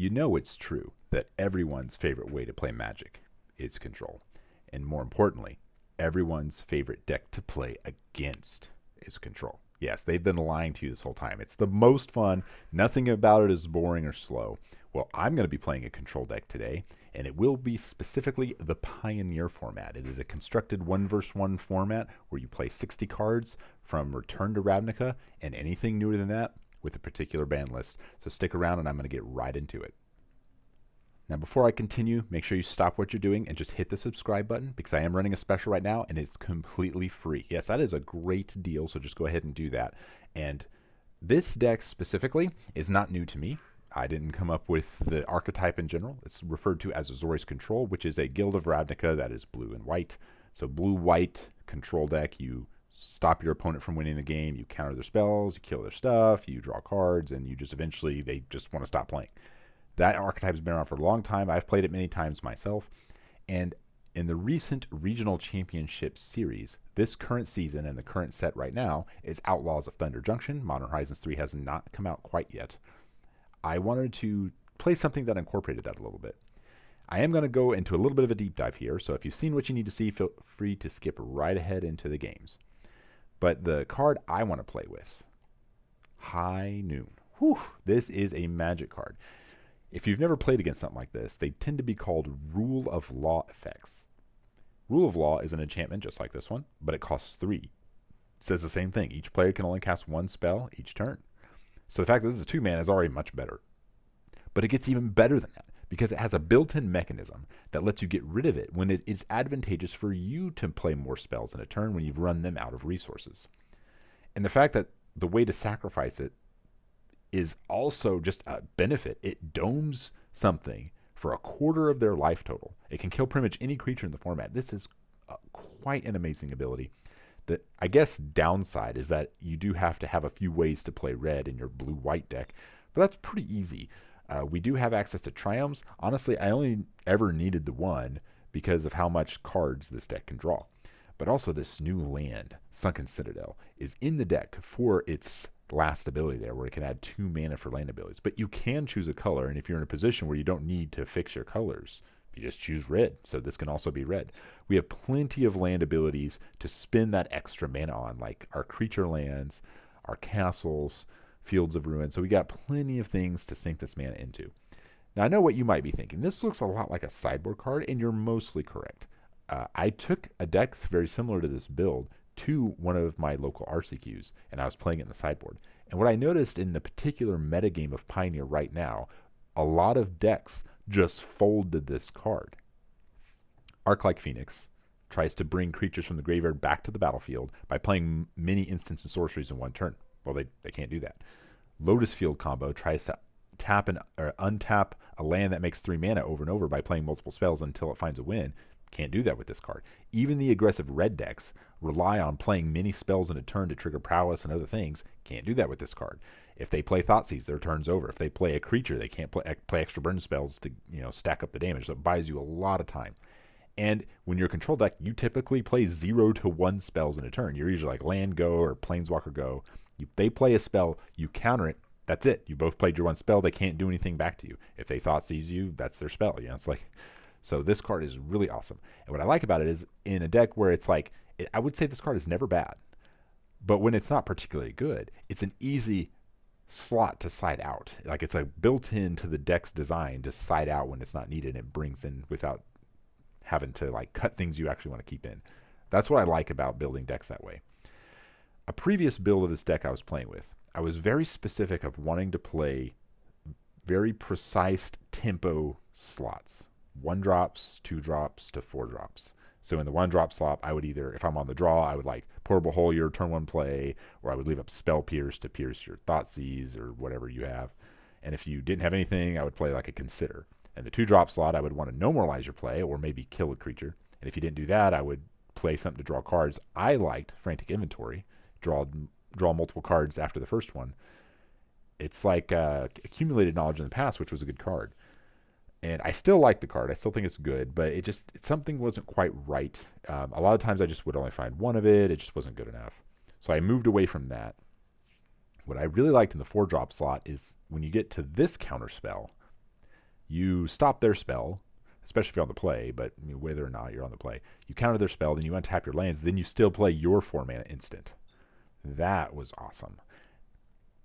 You know it's true that everyone's favorite way to play Magic is Control. And more importantly, everyone's favorite deck to play against is Control. Yes, they've been lying to you this whole time. It's the most fun. Nothing about it is boring or slow. Well, I'm going to be playing a Control deck today, and it will be specifically the Pioneer format. It is a constructed 1v1 format where you play 60 cards from Return to Ravnica and anything newer than that with a particular ban list. So stick around and I'm going to get right into it. Now, before I continue, make sure you stop what you're doing and just hit the subscribe button because I am running a special right now and it's completely free. Yes, that is a great deal, so just go ahead and do that. And this deck specifically is not new to me. I didn't come up with the archetype in general. It's referred to as Azorius Control, which is a Guild of Ravnica that is blue and white. So blue-white control deck, you stop your opponent from winning the game, you counter their spells, you kill their stuff, you draw cards, and you just eventually, they just want to stop playing. That archetype has been around for a long time. I've played it many times myself. And in the recent Regional Championship Series, this current season and the current set right now is Outlaws of Thunder Junction. Modern Horizons 3 has not come out quite yet. I wanted to play something that incorporated that a little bit. I am going to go into a little bit of a deep dive here, so if you've seen what you need to see, feel free to skip right ahead into the games. But the card I want to play with, High Noon. Whew, this is a Magic card. If you've never played against something like this, they tend to be called Rule of Law effects. Rule of Law is an enchantment just like this one, but it costs 3. It says the same thing. Each player can only cast 1 spell each turn. So the fact that this is 2 mana is already much better. But it gets even better than that because it has a built-in mechanism that lets you get rid of it when it is advantageous for you to play more spells in a turn when you've run them out of resources. And the fact that the way to sacrifice it is also just a benefit. It domes something for a quarter of their life total. It can kill pretty much any creature in the format. This is quite an amazing ability. The, I guess, downside is that you do have to have a few ways to play red in your blue-white deck, but that's pretty easy. We do have access to Triumphs. Honestly, I only ever needed the one because of how much cards this deck can draw. But also this new land, Sunken Citadel, is in the deck for its last ability there, where it can add 2 mana for land abilities. But you can choose a color, and if you're in a position where you don't need to fix your colors, you just choose red. So this can also be red. We have plenty of land abilities to spend that extra mana on, like our creature lands, our castles, Fields of Ruin. So we got plenty of things to sink this mana into. Now, I know what you might be thinking. This looks a lot like a sideboard card, and you're mostly correct. I took a deck very similar to this build to one of my local RCQs, and I was playing it in the sideboard. And what I noticed in the particular metagame of Pioneer right now, a lot of decks just folded this card. Arc-like Phoenix tries to bring creatures from the graveyard back to the battlefield by playing many instants and sorceries in one turn. Well, they can't do that. Lotus Field combo tries to tap or untap a land that makes 3 mana over and over by playing multiple spells until it finds a win. Can't do that with this card. Even the aggressive red decks rely on playing many spells in a turn to trigger prowess and other things. Can't do that with this card. If they play Thoughtseize, their turn's over. If they play a creature, they can't play extra burn spells to stack up the damage. So it buys you a lot of time. And when you're a control deck, you typically play 0 to 1 spells in a turn. You're usually like land go or planeswalker go. They play a spell, you counter it. That's it. You both played your 1 spell. They can't do anything back to you. If they Thoughtseize you, that's their spell. It's like. So this card is really awesome. And what I like about it is in a deck where it's like, I would say this card is never bad. But when it's not particularly good, it's an easy slot to side out. Like it's like built into the deck's design to side out when it's not needed. And it brings in without having to like cut things you actually want to keep in. That's what I like about building decks that way. A previous build of this deck I was playing with, I was very specific of wanting to play very precise tempo slots. 1 drops, 2 drops to 4 drops. So in the 1 drop slot, I would either, if I'm on the draw, I would like Portable Hole your turn 1 play, or I would leave up Spell Pierce to pierce your Thoughtseize or whatever you have. And if you didn't have anything, I would play like a Consider. And the 2 drop slot, I would want to normalize your play or maybe kill a creature. And if you didn't do that, I would play something to draw cards. I liked Frantic Inventory, draw multiple cards after the first one. It's like accumulated knowledge in the past, which was a good card. And I still like the card. I still think it's good, but something wasn't quite right. A lot of times I just would only find one of it. It just wasn't good enough. So I moved away from that. What I really liked in the 4-drop slot is when you get to this counter spell, You stop their spell, especially if you're on the play, but whether or not you're on the play. You counter their spell, then you untap your lands, then you still play your 4-mana instant. That was awesome.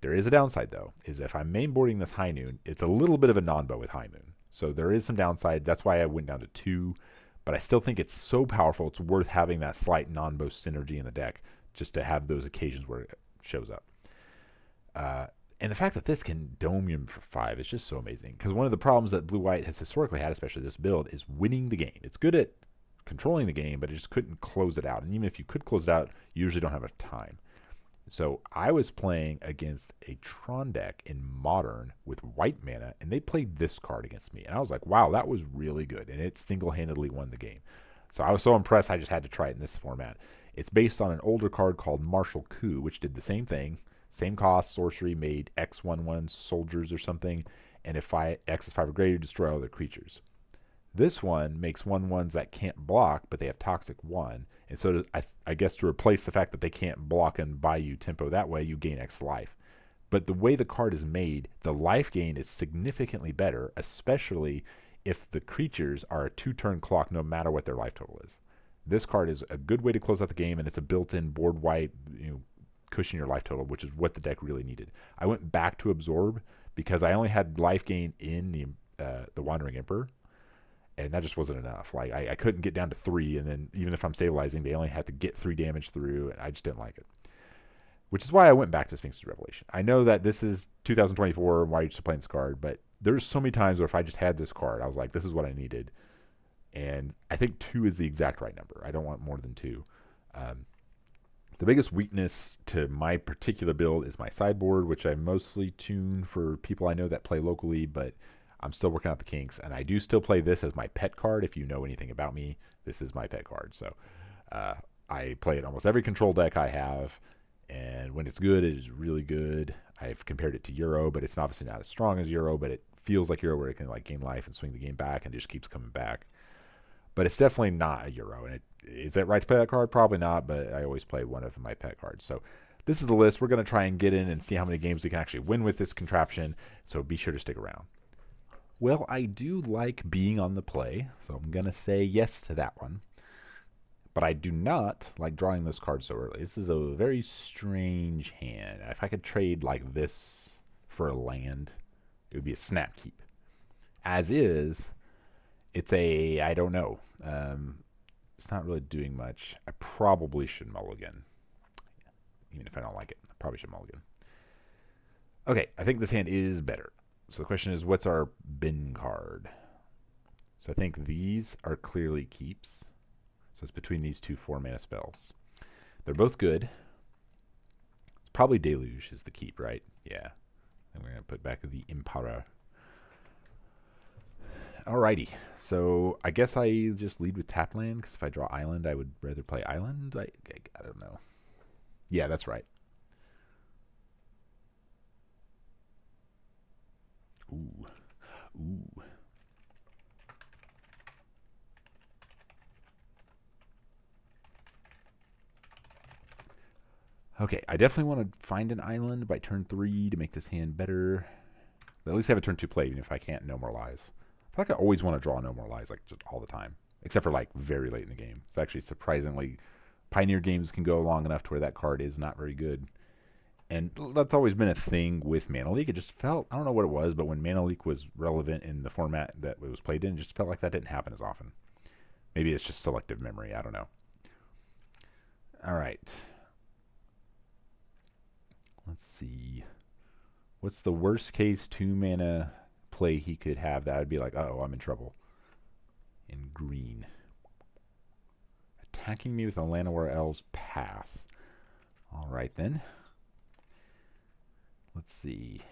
There is a downside, though, is if I'm mainboarding this High Noon, it's a little bit of a non-bow with High Noon. So there is some downside. That's why I went down to 2. But I still think it's so powerful, it's worth having that slight non-bow synergy in the deck just to have those occasions where it shows up. And the fact that this can dome him for 5 is just so amazing. Because one of the problems that Blue-White has historically had, especially this build, is winning the game. It's good at controlling the game, but it just couldn't close it out. And even if you could close it out, you usually don't have enough time. So I was playing against a Tron deck in Modern with white mana, and they played this card against me. And I was like, wow, that was really good. And it single-handedly won the game. So I was so impressed, I just had to try it in this format. It's based on an older card called Martial Coup, which did the same thing. Same cost, sorcery, made X1/1 soldiers or something. And if X is 5 or greater, destroy all their creatures. This one makes 1/1s that can't block, but they have Toxic 1. And so I guess to replace the fact that they can't block and buy you tempo that way, you gain X life. But the way the card is made, the life gain is significantly better, especially if the creatures are a 2-turn clock no matter what their life total is. This card is a good way to close out the game, and it's a built-in board wipe, cushion your life total, which is what the deck really needed. I went back to Absorb because I only had life gain in the Wandering Emperor. And that just wasn't enough. Like I couldn't get down to 3, and then even if I'm stabilizing, they only had to get 3 damage through, and I just didn't like it. Which is why I went back to Sphinx's Revelation. I know that this is 2024, and why you're just playing this card, but there's so many times where if I just had this card, I was like, this is what I needed. And I think 2 is the exact right number. I don't want more than 2. The biggest weakness to my particular build is my sideboard, which I mostly tune for people I know that play locally, but I'm still working out the kinks, and I do still play this as my pet card. If you know anything about me, this is my pet card. So I play it almost every control deck I have, and when it's good, it is really good. I've compared it to Euro, but it's obviously not as strong as Euro, but it feels like Euro where it can like gain life and swing the game back and it just keeps coming back. But it's definitely not a Euro. And is it right to play that card? Probably not, but I always play one of my pet cards. So this is the list. We're going to try and get in and see how many games we can actually win with this contraption, so be sure to stick around. Well, I do like being on the play, so I'm going to say yes to that one. But I do not like drawing those cards so early. This is a very strange hand. If I could trade like this for a land, it would be a snap keep. As is, it's a, I don't know. It's not really doing much. I probably should mulligan. Even if I don't like it, I probably should mulligan. Okay, I think this hand is better. So the question is, what's our bin card? So I think these are clearly keeps. So it's between these 2 4-mana spells. They're both good. It's probably Deluge is the keep, right? Yeah. And we're going to put back the Impara. Alrighty. So I guess I just lead with tap land, because if I draw island, I would rather play island. I don't know. Yeah, that's right. Ooh. Ooh. Okay, I definitely want to find an island by turn 3 to make this hand better. But at least have a turn 2 play, even if I can't No More Lies. I feel like I always want to draw No More Lies, like just all the time. Except for like very late in the game. It's actually surprisingly, Pioneer games can go long enough to where that card is not very good. And that's always been a thing with Mana Leak. It just felt, I don't know what it was, but when Mana Leak was relevant in the format that it was played in, it just felt like that didn't happen as often. Maybe it's just selective memory. I don't know. All right. Let's see. What's the worst case 2-mana play he could have that I'd be like, oh, I'm in trouble? In green. Attacking me with a Llanowar Elves, pass. All right, then. Let's see.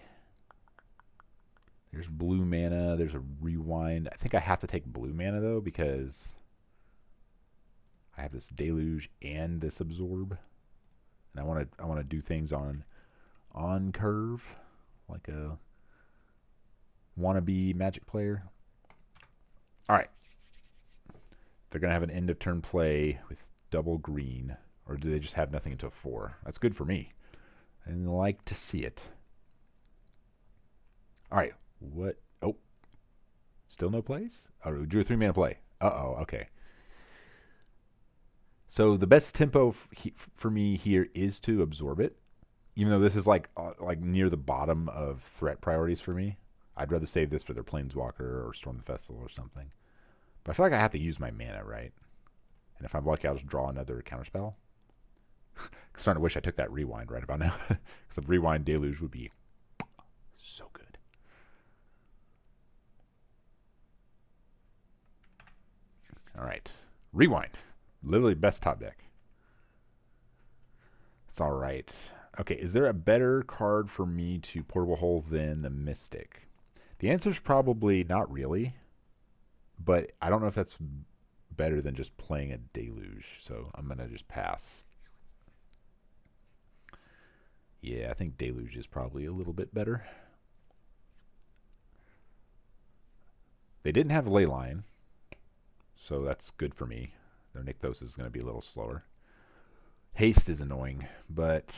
There's blue mana. There's a rewind. I think I have to take blue mana, though, because I have this Deluge and this Absorb. And I want to do things on curve, like a wannabe Magic player. All right. They're going to have an end of turn play with double green, or do they just have nothing until 4? That's good for me. I like to see it. All right. What? Oh. Still no plays? Oh, we drew a 3-mana play. Uh-oh, okay. So the best tempo for me here is to absorb it. Even though this is like near the bottom of threat priorities for me. I'd rather save this for their Planeswalker or Storm the Festival or something. But I feel like I have to use my mana, right? And if I'm lucky, I'll just draw another counterspell. I'm starting to wish I took that rewind right about now. Because the rewind deluge would be so good. All right. Rewind. Literally best top deck. It's all right. Okay, is there a better card for me to Portable Hole than the Mystic? The answer is probably not really. But I don't know if that's better than just playing a Deluge. So I'm going to just pass. Yeah, I think Deluge is probably a little bit better. They didn't have Leyline, so that's good for me. Their Nykthos is going to be a little slower. Haste is annoying, but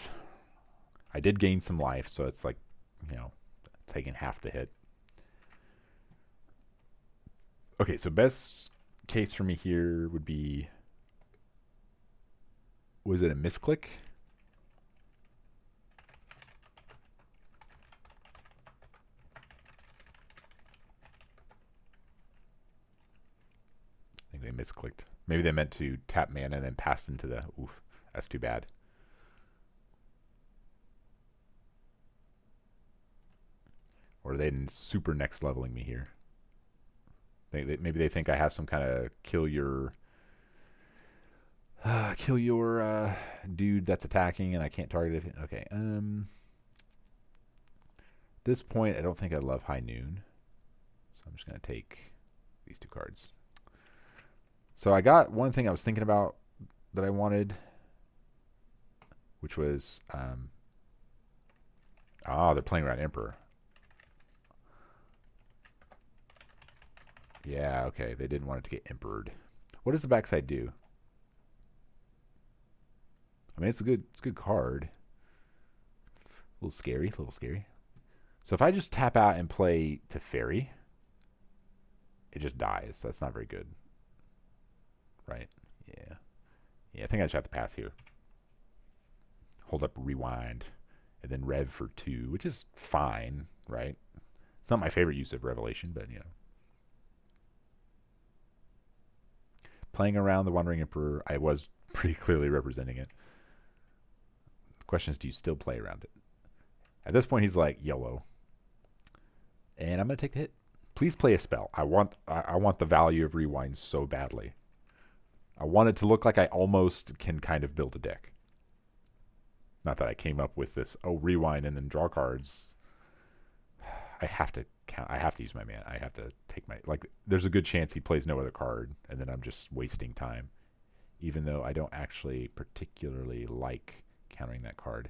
I did gain some life, so it's like, you know, taking half the hit. Okay, so best case for me here would be, was it a misclick? I think they misclicked. Maybe they meant to tap mana and then pass into the, oof, that's too bad. Or are they super next leveling me here? Maybe they think I have some kind of kill your dude that's attacking and I can't target it. Okay. At this point, I don't think I love High Noon. So I'm just going to take these 2 cards. So I got one thing I was thinking about that I wanted, which was, they're playing around Emperor. Yeah, okay. They didn't want it to get Emperored. What does the backside do? I mean, it's a good card. A little scary, a little scary. So if I just tap out and play Teferi, it just dies. That's not very good. Right? Yeah. Yeah, I think I just have to pass here. Hold up Rewind. And then Rev for 2, which is fine, right? It's not my favorite use of Revelation, but, you know. Playing around the Wandering Emperor, I was pretty clearly representing it. The question is, do you still play around it? At this point, he's like, YOLO. And I'm going to take the hit. Please play a spell. I want the value of Rewind so badly. I want it to look like I almost can kind of build a deck. Not that I came up with this, Rewind and then draw cards. I have to count. I have to use my mana. I have to take my, like, there's a good chance he plays no other card, and then I'm just wasting time, even though I don't actually particularly like countering that card.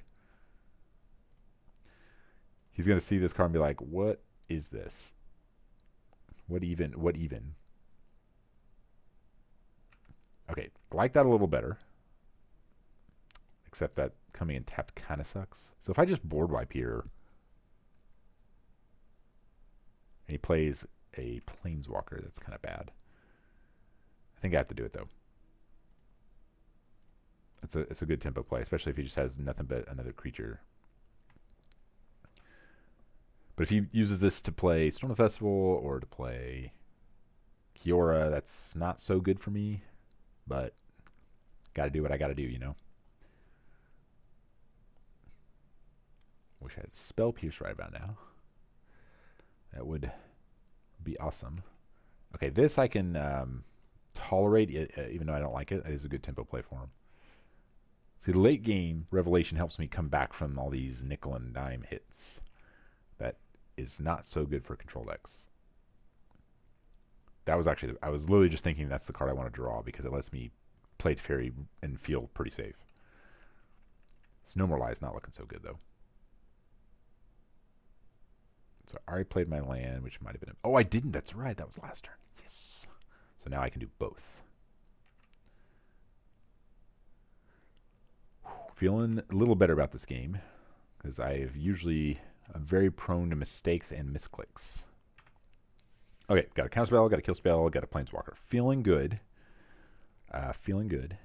He's going to see this card and be like, what is this? What even? Okay, I like that a little better. Except that coming in tapped kind of sucks. So if I just board wipe here, and he plays a Planeswalker, that's kind of bad. I think I have to do it, though. It's a good tempo play, especially if he just has nothing but another creature. But if he uses this to play Storm the Festival or to play Kiora, that's not so good for me. But got to do what I got to do, you know? Wish I had Spell Pierce right about now. That would be awesome. Okay, this I can tolerate, even though I don't like it. It is a good tempo play for him. See, the late game Revelation helps me come back from all these nickel and dime hits. That is not so good for control decks. That was actually, I was literally just thinking that's the card I want to draw because it lets me play Teferi and feel pretty safe. Snowmorlize not looking so good, though. So I already played my land, which might have been... Oh, I didn't. That's right. That was last turn. Yes. So now I can do both. Feeling a little better about this game because I'm very prone to mistakes and misclicks. Okay, got a counter spell, got a kill spell, got a planeswalker. Feeling good. Feeling good.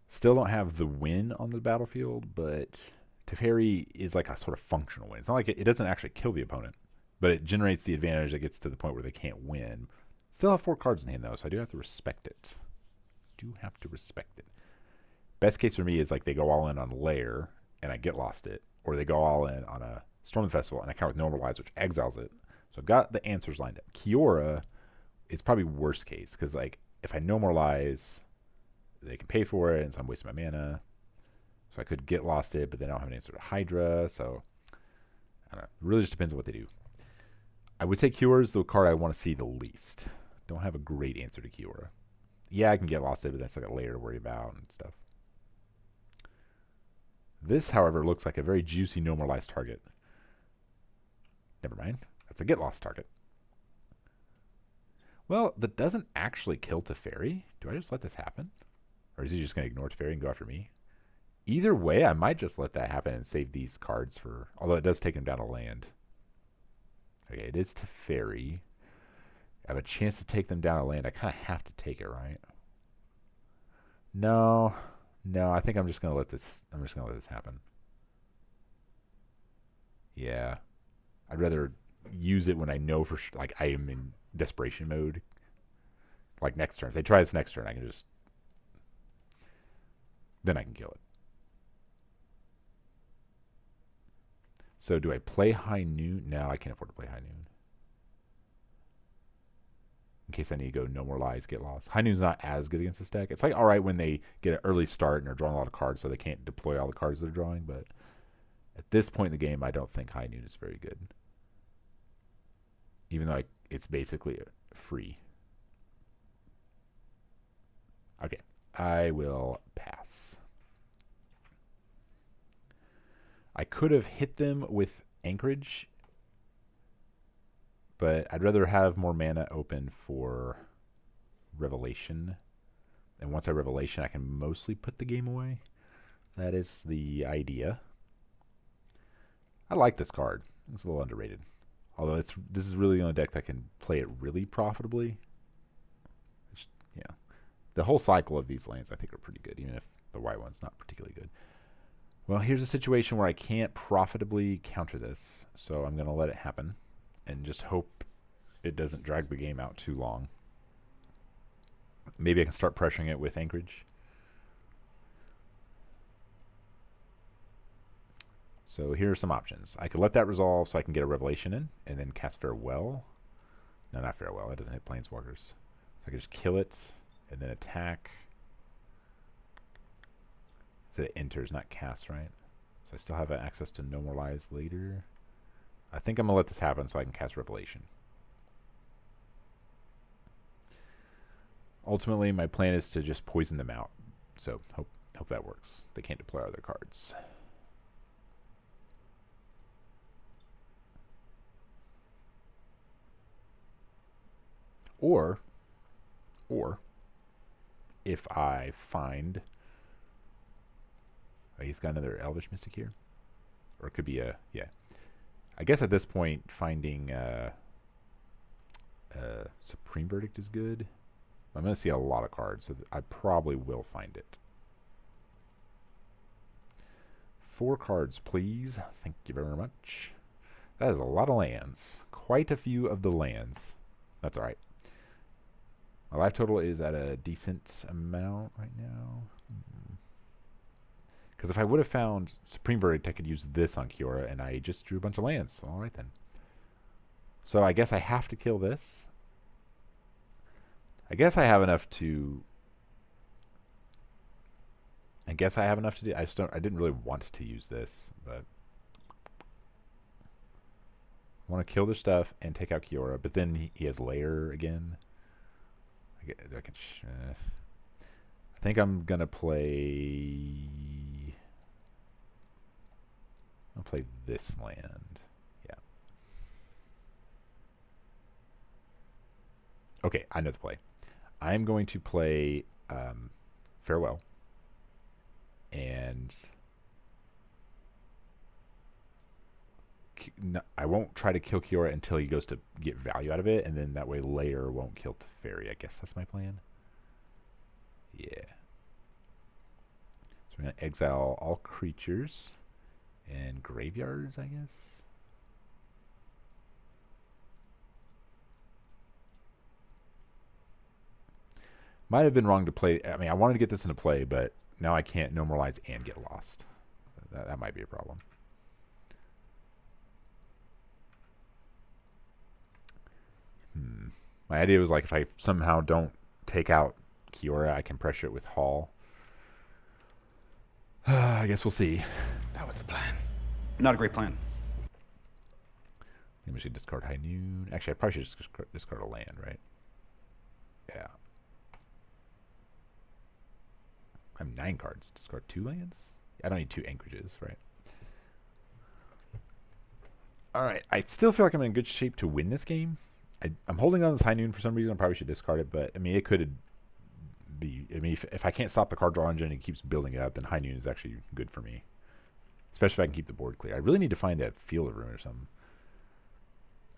Still don't have the win on the battlefield, but Teferi is like a sort of functional win. It's not like it doesn't actually kill the opponent, but it generates the advantage that gets to the point where they can't win. Still have 4 cards in hand, though, so I do have to respect it. Best case for me is like they go all in on Lair, and I get lost it, or they go all in on a Storm Festival, and I count with Normalize, which exiles it. So I've got the answers lined up. Kiora is probably worst case, because like if I Normalize, they can pay for it, and so I'm wasting my mana. So I could get lost it, but then I don't have an answer to Hydra, so I don't know. It really just depends on what they do. I would say Kiora is the card I want to see the least. Don't have a great answer to Kiora. Yeah, I can get lost it, but that's like a layer to worry about and stuff. This, however, looks like a very juicy normalized target. Never mind. That's a get lost target. Well, that doesn't actually kill Teferi. Do I just let this happen? Or is he just going to ignore Teferi and go after me? Either way, I might just let that happen and save these cards for... Although it does take him down to land. Okay, it is Teferi. I have a chance to take them down to land. I kind of have to take it, right? No, I think I'm just gonna let this. I'm just gonna let this happen. Yeah, I'd rather use it when I know for sure. Like I am in desperation mode. Like next turn, if they try this next turn, I can just. Then I can kill it. So do I play High Noon? No, I can't afford to play High Noon. In case I need to go no more lies, get lost. High Noon's not as good against this deck. It's like all right when they get an early start and are drawing a lot of cards, so they can't deploy all the cards they're drawing. But at this point in the game, I don't think High Noon is very good. Even though it's basically free. Okay, I will pass. I could have hit them with Anchorage, but I'd rather have more mana open for Revelation. And once I Revelation, I can mostly put the game away. That is the idea. I like this card. It's a little underrated. Although this is really the only deck that can play it really profitably. Yeah. The whole cycle of these lands I think are pretty good, even if the white one's not particularly good. Well, here's a situation where I can't profitably counter this, so I'm going to let it happen and just hope it doesn't drag the game out too long. Maybe I can start pressuring it with Anchorage. So here are some options. I could let that resolve so I can get a Revelation in and then cast Farewell. No, not Farewell. That doesn't hit Planeswalkers. So I can just kill it and then attack. So it enters, not cast, right? So I still have access to No More Lies later. I think I'm going to let this happen so I can cast Revelation. Ultimately, my plan is to just poison them out. So hope that works. They can't deploy other cards. Or if I find... Oh, he's got another Elvish Mystic here. Or it could be a... Yeah. I guess at this point, finding Supreme Verdict is good. I'm going to see a lot of cards, so I probably will find it. 4 cards, please. Thank you very much. That is a lot of lands. Quite a few of the lands. That's all right. My life total is at a decent amount right now. Because if I would have found Supreme Verdict, I could use this on Kiora, and I just drew a bunch of lands. All right, then. So I guess I have to kill this. I guess I have enough to... do. I didn't really want to use this, but... I want to kill their stuff and take out Kiora, but then he has Lair again. I think I'm going to play... I'll play this land. Yeah. Okay, I know the play. I'm going to play Farewell. And I won't try to kill Kiora until he goes to get value out of it, and then that way Lair won't kill Teferi. I guess that's my plan. Yeah. So we're going to exile all creatures and graveyards, I guess. Might have been wrong to play. I mean, I wanted to get this into play, but now I can't normalize and get lost. That might be a problem. My idea was like if I somehow don't take out Kiora, I can pressure it with Hall. I guess we'll see. That was the plan. Not a great plan. Maybe we should discard High Noon. Actually, I probably should just discard a land, right? Yeah. I have 9 cards. Discard 2 lands? I don't need 2 anchorages, right? Alright, I still feel like I'm in good shape to win this game. I'm holding on to this High Noon for some reason. I probably should discard it, but I mean, it could be. I mean, if I can't stop the card draw engine and it keeps building it up, then High Noon is actually good for me. Especially if I can keep the board clear. I really need to find a field of ruin or something.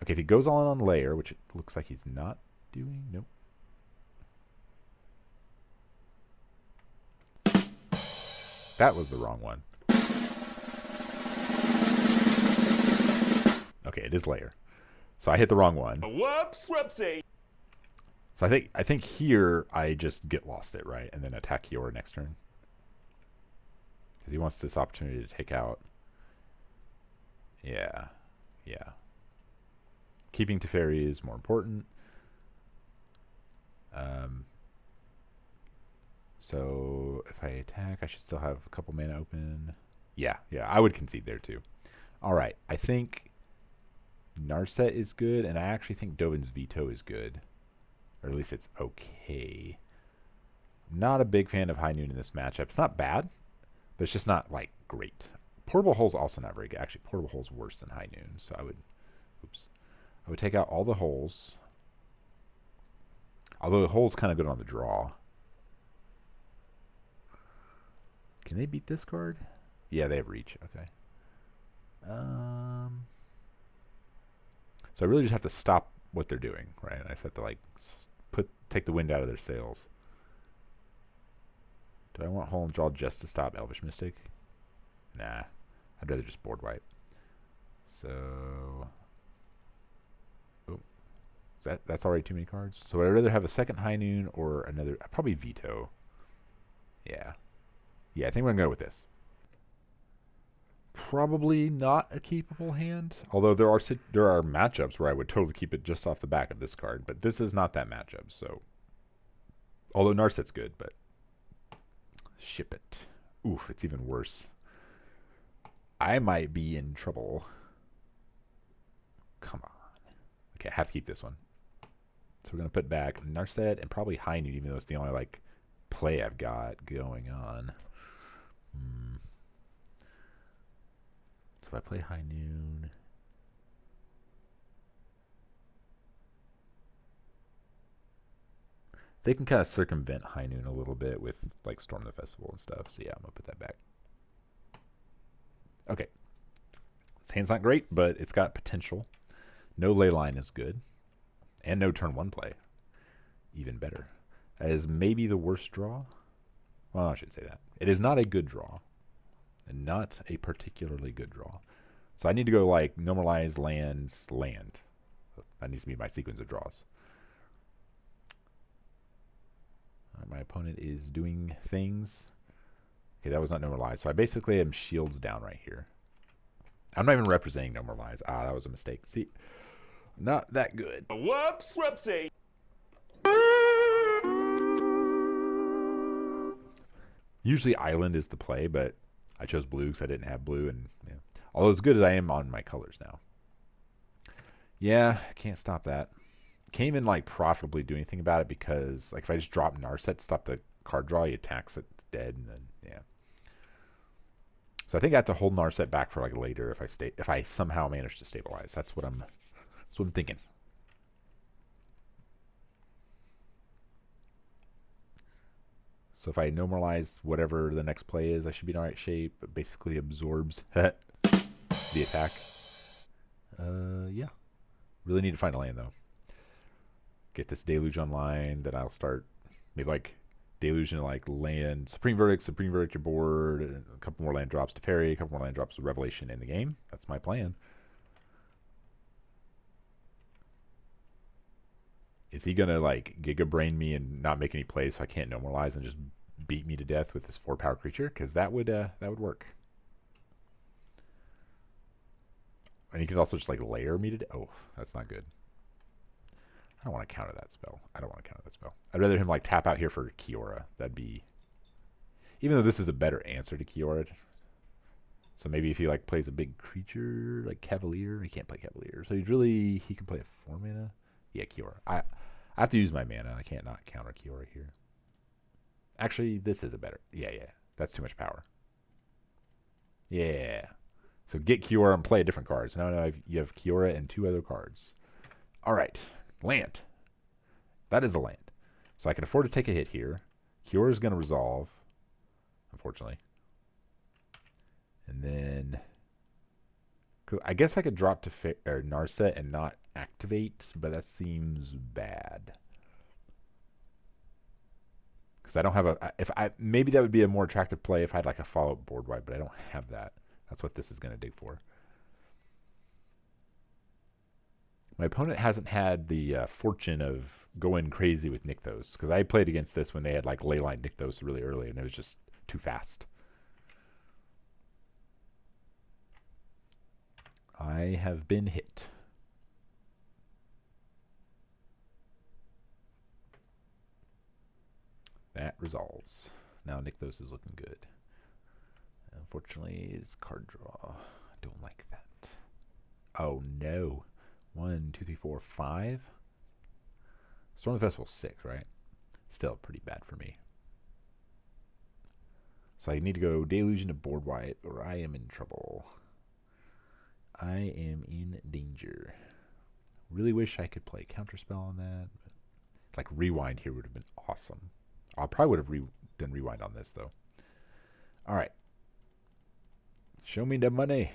Okay, if he goes all in on Lair, which it looks like he's not doing. Nope. That was the wrong one. Okay, it is Lair. So I hit the wrong one. Whoops! Whoopsie! So I think here I just get lost it, right? And then attack Kiora next turn. Because he wants this opportunity to take out. Yeah. Yeah. Keeping Teferi is more important. So if I attack, I should still have a couple mana open. Yeah, I would concede there too. All right, I think Narset is good, and I actually think Dovin's Veto is good. Or at least it's okay. Not a big fan of High Noon in this matchup. It's not bad, but it's just not, like, great. Portable Hole's also not very good. Actually, Portable Hole's worse than High Noon, so I would take out all the holes. Although the hole's kind of good on the draw. Can they beat this card? Yeah, they have reach. Okay. So I really just have to stop what they're doing, right? I just have to like take the wind out of their sails. Do I want hole and draw just to stop Elvish Mystic? Nah. I'd rather just board wipe. So that's already too many cards. So I'd rather have a second High Noon or another. Probably Veto. Yeah. Yeah, I think we're going to go with this. Probably not a keepable hand. Although there are matchups where I would totally keep it just off the back of this card. But this is not that matchup. So, although Narset's good, but ship it. Oof, it's even worse. I might be in trouble. Come on. Okay, I have to keep this one. So we're going to put back Narset and probably High Noon, even though it's the only like play I've got going on. So if I play High Noon, they can kind of circumvent High Noon a little bit with like Storm the Festival and stuff. So yeah, I'm gonna put that back. Okay, this hand's not great, but it's got potential. No Leyline is good, and no turn 1 play, even better. That is maybe the worst draw. Well, I should say that. It is not a good draw. And not a particularly good draw. So I need to go like normalize lands, land. That needs to be my sequence of draws. My opponent is doing things. Okay, that was not normalized. So I basically am shields down right here. I'm not even representing normalize. Ah, that was a mistake. See, not that good. Whoops! Whoopsie! Usually island is the play, but I chose blue because I didn't have blue. And yeah. Although as good as I am on my colors now. Yeah, I can't stop that. Can't even like profitably do anything about it because like if I just drop Narset to stop the card draw, he attacks it, it's dead, and then yeah. So I think I have to hold Narset back for like later if I somehow manage to stabilize. That's what I'm thinking. So if I normalize whatever the next play is, I should be in the right shape. It basically absorbs the attack. Yeah. Really need to find a land, though. Get this Deluge online, then I'll start maybe like Deluge and like land Supreme Verdict your board, and a couple more land drops to Fairy, a couple more land drops to Revelation in the game. That's my plan. Is he gonna like Giga Brain me and not make any plays so I can't normalize and just beat me to death with this 4-power creature? Because that would work. And he could also just like layer me to death. Oh, that's not good. I don't want to counter that spell. I'd rather him like tap out here for Kiora. That'd be, even though this is a better answer to Kiora. So maybe if he like plays a big creature like Cavalier, he can't play Cavalier. So he can play a 4 mana. Yeah, Kiora. I have to use my mana. I can't not counter Kiora here. Actually, this is a better. Yeah. That's too much power. Yeah. So get Kiora and play a different card. So now you have Kiora and 2 other cards. All right. Land. That is a land. So I can afford to take a hit here. Kiora is going to resolve, unfortunately. And then I guess I could drop to Narset and not activate, but that seems bad. Because I don't have maybe that would be a more attractive play if I had like a follow-up board wipe, but I don't have that. That's what this is going to dig for. My opponent hasn't had the fortune of going crazy with Nykthos, because I played against this when they had like Leyline Nykthos really early, and it was just too fast. I have been hit. That resolves. Now Nykthos is looking good. Unfortunately, it's card draw. I don't like that. Oh no. 1, 2, 3, 4, 5. Storm of the Festival 6, right? Still pretty bad for me. So I need to go Deluge into board wipe, or I am in trouble. I am in danger. Really wish I could play Counterspell on that. Like Rewind here would have been awesome. I probably would have done Rewind on this, though. All right. Show me the money.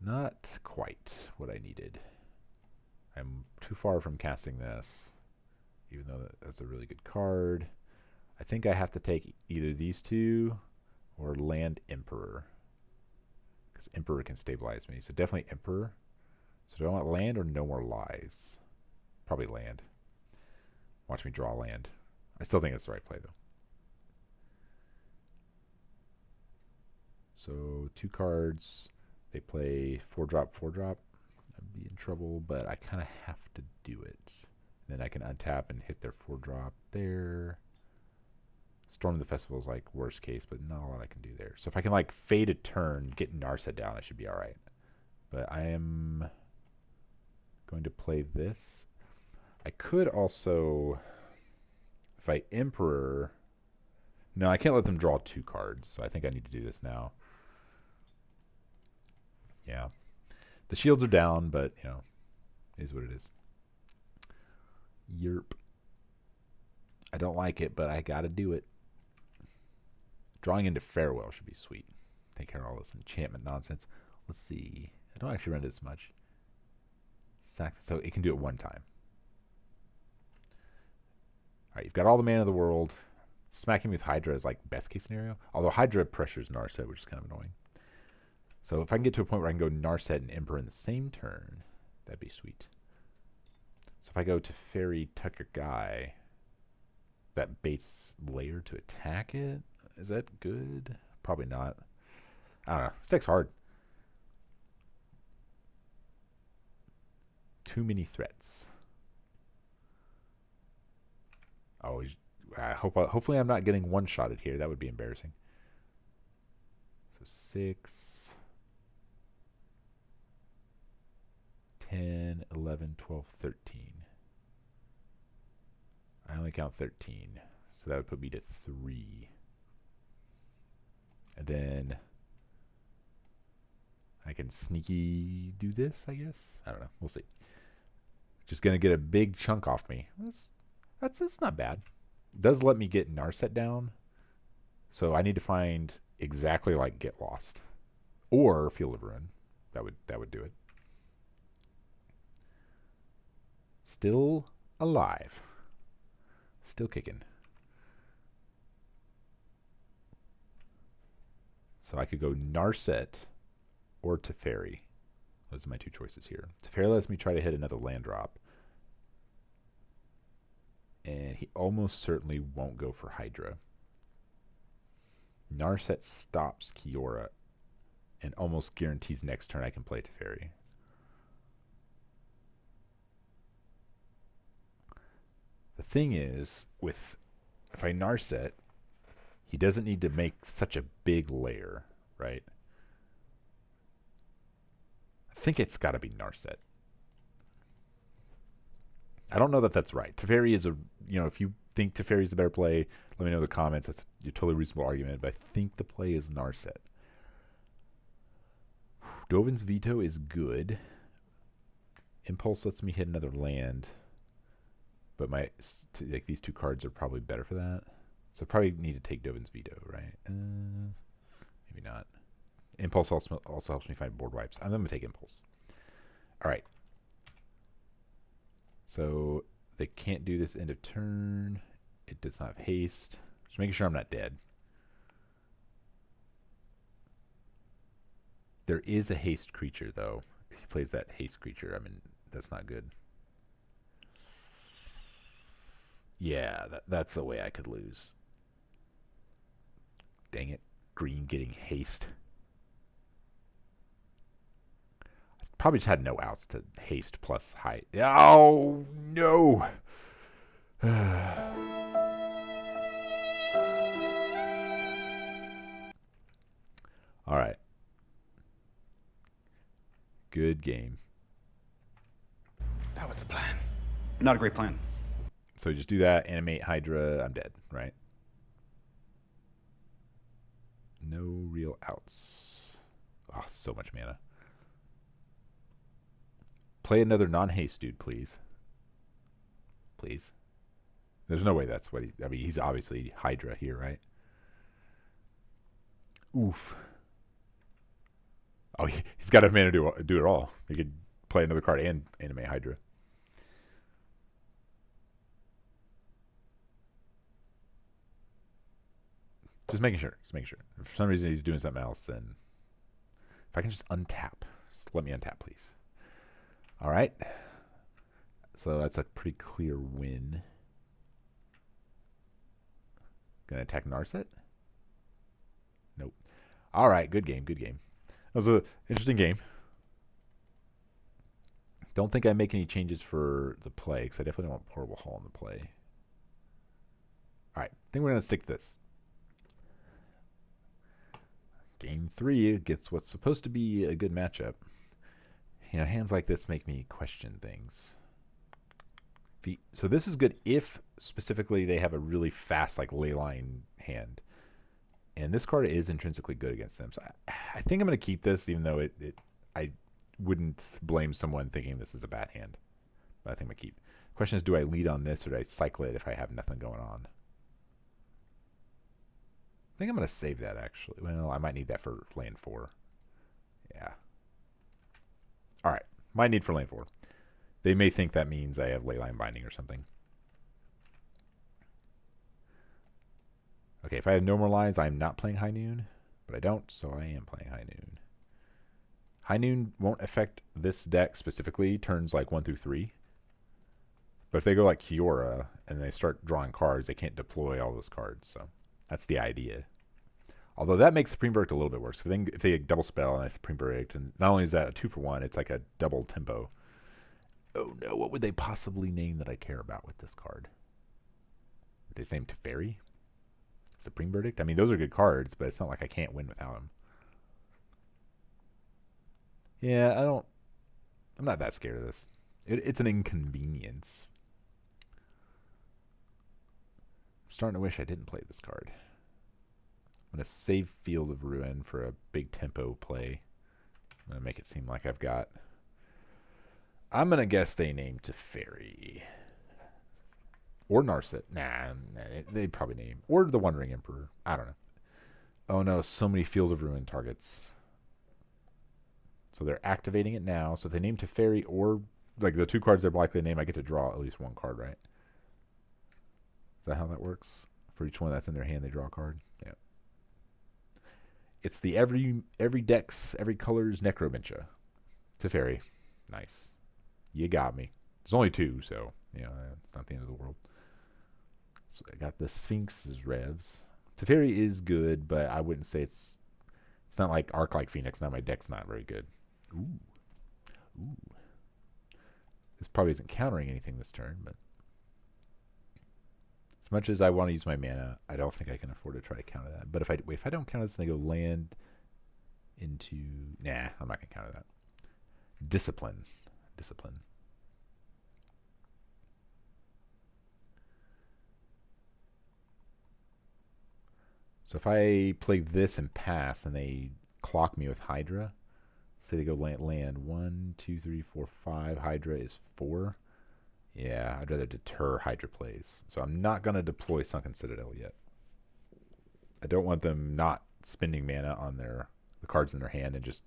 Not quite what I needed. I'm too far from casting this, even though that's a really good card. I think I have to take either these two or land Emperor, because Emperor can stabilize me. So definitely Emperor. So do I want land or No More Lies? Probably land. Watch me draw land. I still think it's the right play, though. So 2 cards. They play 4-drop, 4-drop. I'd be in trouble, but I kind of have to do it. Then I can untap and hit their 4-drop there. Storm of the Festival is like worst case, but not a lot I can do there. So if I can like fade a turn, get Narset down, I should be all right. But I am going to play this. I could also, if I Emperor, no, I can't let them draw 2 cards. So I think I need to do this now. Yeah. The shields are down, but, you know, is what it is. Yerp. I don't like it, but I got to do it. Drawing into Farewell should be sweet. Take care of all this enchantment nonsense. Let's see. I don't actually run this much. So it can do it 1 time. All right, you've got all the mana of the world. Smacking with Hydra is like best case scenario. Although Hydra pressures Narset, which is kind of annoying. So if I can get to a point where I can go Narset and Emperor in the same turn, that'd be sweet. So if I go to Fairy Tucker Guy, that baits layer to attack it. Is that good? Probably not. I don't know. This deck's hard. Too many threats. Oh, hopefully I'm not getting one-shotted here. That would be embarrassing. So 6. 10, 11, 12, 13. I only count 13. So that would put me to 3. And then I can sneaky do this, I guess. I don't know. We'll see. Just going to get a big chunk off me. That's not bad. It does let me get Narset down. So I need to find exactly like Get Lost. Or Field of Ruin. That would do it. Still alive. Still kicking. So I could go Narset or Teferi. Those are my two choices here. Teferi lets me try to hit another land drop. And he almost certainly won't go for Hydra. Narset stops Kiora and almost guarantees next turn I can play Teferi. The thing is, if I Narset, he doesn't need to make such a big layer, right? I think it's got to be Narset. I don't know that that's right. Teferi is if you think Teferi is a better play, let me know in the comments. That's a totally reasonable argument, but I think the play is Narset. Dovin's Veto is good. Impulse lets me hit another land, but these two cards are probably better for that. So I probably need to take Dovin's Veto, right? Maybe not. Impulse also helps me find board wipes. I'm going to take Impulse. All right. So they can't do this end of turn. It does not have haste. Just making sure I'm not dead. There is a haste creature, though. If he plays that haste creature, I mean, that's not good. Yeah, that's the way I could lose. Dang it. Green getting haste. I probably just had no outs to haste plus height. Oh, no. All right. Good game. That was the plan. Not a great plan. So just do that, animate Hydra, I'm dead, right? No real outs. Oh, so much mana. Play another non-haste dude, please. Please. There's no way that's what he's obviously Hydra here, right? Oof. Oh, he's got enough mana to do it all. He could play another card and animate Hydra. Just making sure. If for some reason he's doing something else, then if I can just untap. Just let me untap, please. All right. So that's a pretty clear win. Gonna attack Narset? Nope. All right, good game. That was an interesting game. Don't think I make any changes for the play, because I definitely don't want Portable Hall in the play. All right, I think we're going to stick to this. Game 3 gets what's supposed to be a good matchup. Hands like this make me question things. So this is good if specifically they have a really fast leyline hand. And this card is intrinsically good against them. So I think I'm going to keep this, even though I wouldn't blame someone thinking this is a bad hand. But I think I'm going to keep. Question is, do I lead on this or do I cycle it if I have nothing going on? I think I'm going to save that, actually. Well, I might need that for lane 4. Yeah. All right. Might need for lane 4. They may think that means I have Leyline Binding or something. Okay, if I have no more lines, I'm not playing High Noon. But I don't, so I am playing High Noon. High Noon won't affect this deck specifically, turns 1 through 3. But if they go like Kiora and they start drawing cards, they can't deploy all those cards. So that's the idea. Although that makes Supreme Verdict a little bit worse. If they double spell and I Supreme Verdict, and not only is that a 2-for-1, it's like a double tempo. Oh no, what would they possibly name that I care about with this card? Would they say Teferi? Supreme Verdict? I mean, those are good cards, but it's not like I can't win without them. Yeah, I'm not that scared of this. It's an inconvenience. I'm starting to wish I didn't play this card. I'm going to save Field of Ruin for a big tempo play. I'm going to make it seem like I've got... I'm going to guess they named Teferi. Or Narset. Nah, they'd probably name. Or the Wandering Emperor. I don't know. Oh no, so many Field of Ruin targets. So they're activating it now. So if they name Teferi or like the 2 cards they're likely to name, I get to draw at least 1 card, right? Is that how that works? For each one that's in their hand, they draw a card. Yeah. It's the every deck's, every color's Necromincha. Teferi. Nice. You got me. There's only 2, so it's not the end of the world. So I got the Sphinx's revs. Teferi is good, but I wouldn't say it's not like Arc like Phoenix. Now my deck's not very good. Ooh. This probably isn't countering anything this turn, but as much as I want to use my mana, I don't think I can afford to try to counter that. But if I don't counter this and they go land into... Nah, I'm not going to counter that. Discipline. So if I play this and pass and they clock me with Hydra, say they go land 1, 2, 3, 4, 5. Hydra is 4. Yeah, I'd rather deter Hydra plays. So I'm not going to deploy Sunken Citadel yet. I don't want them not spending mana on the cards in their hand and just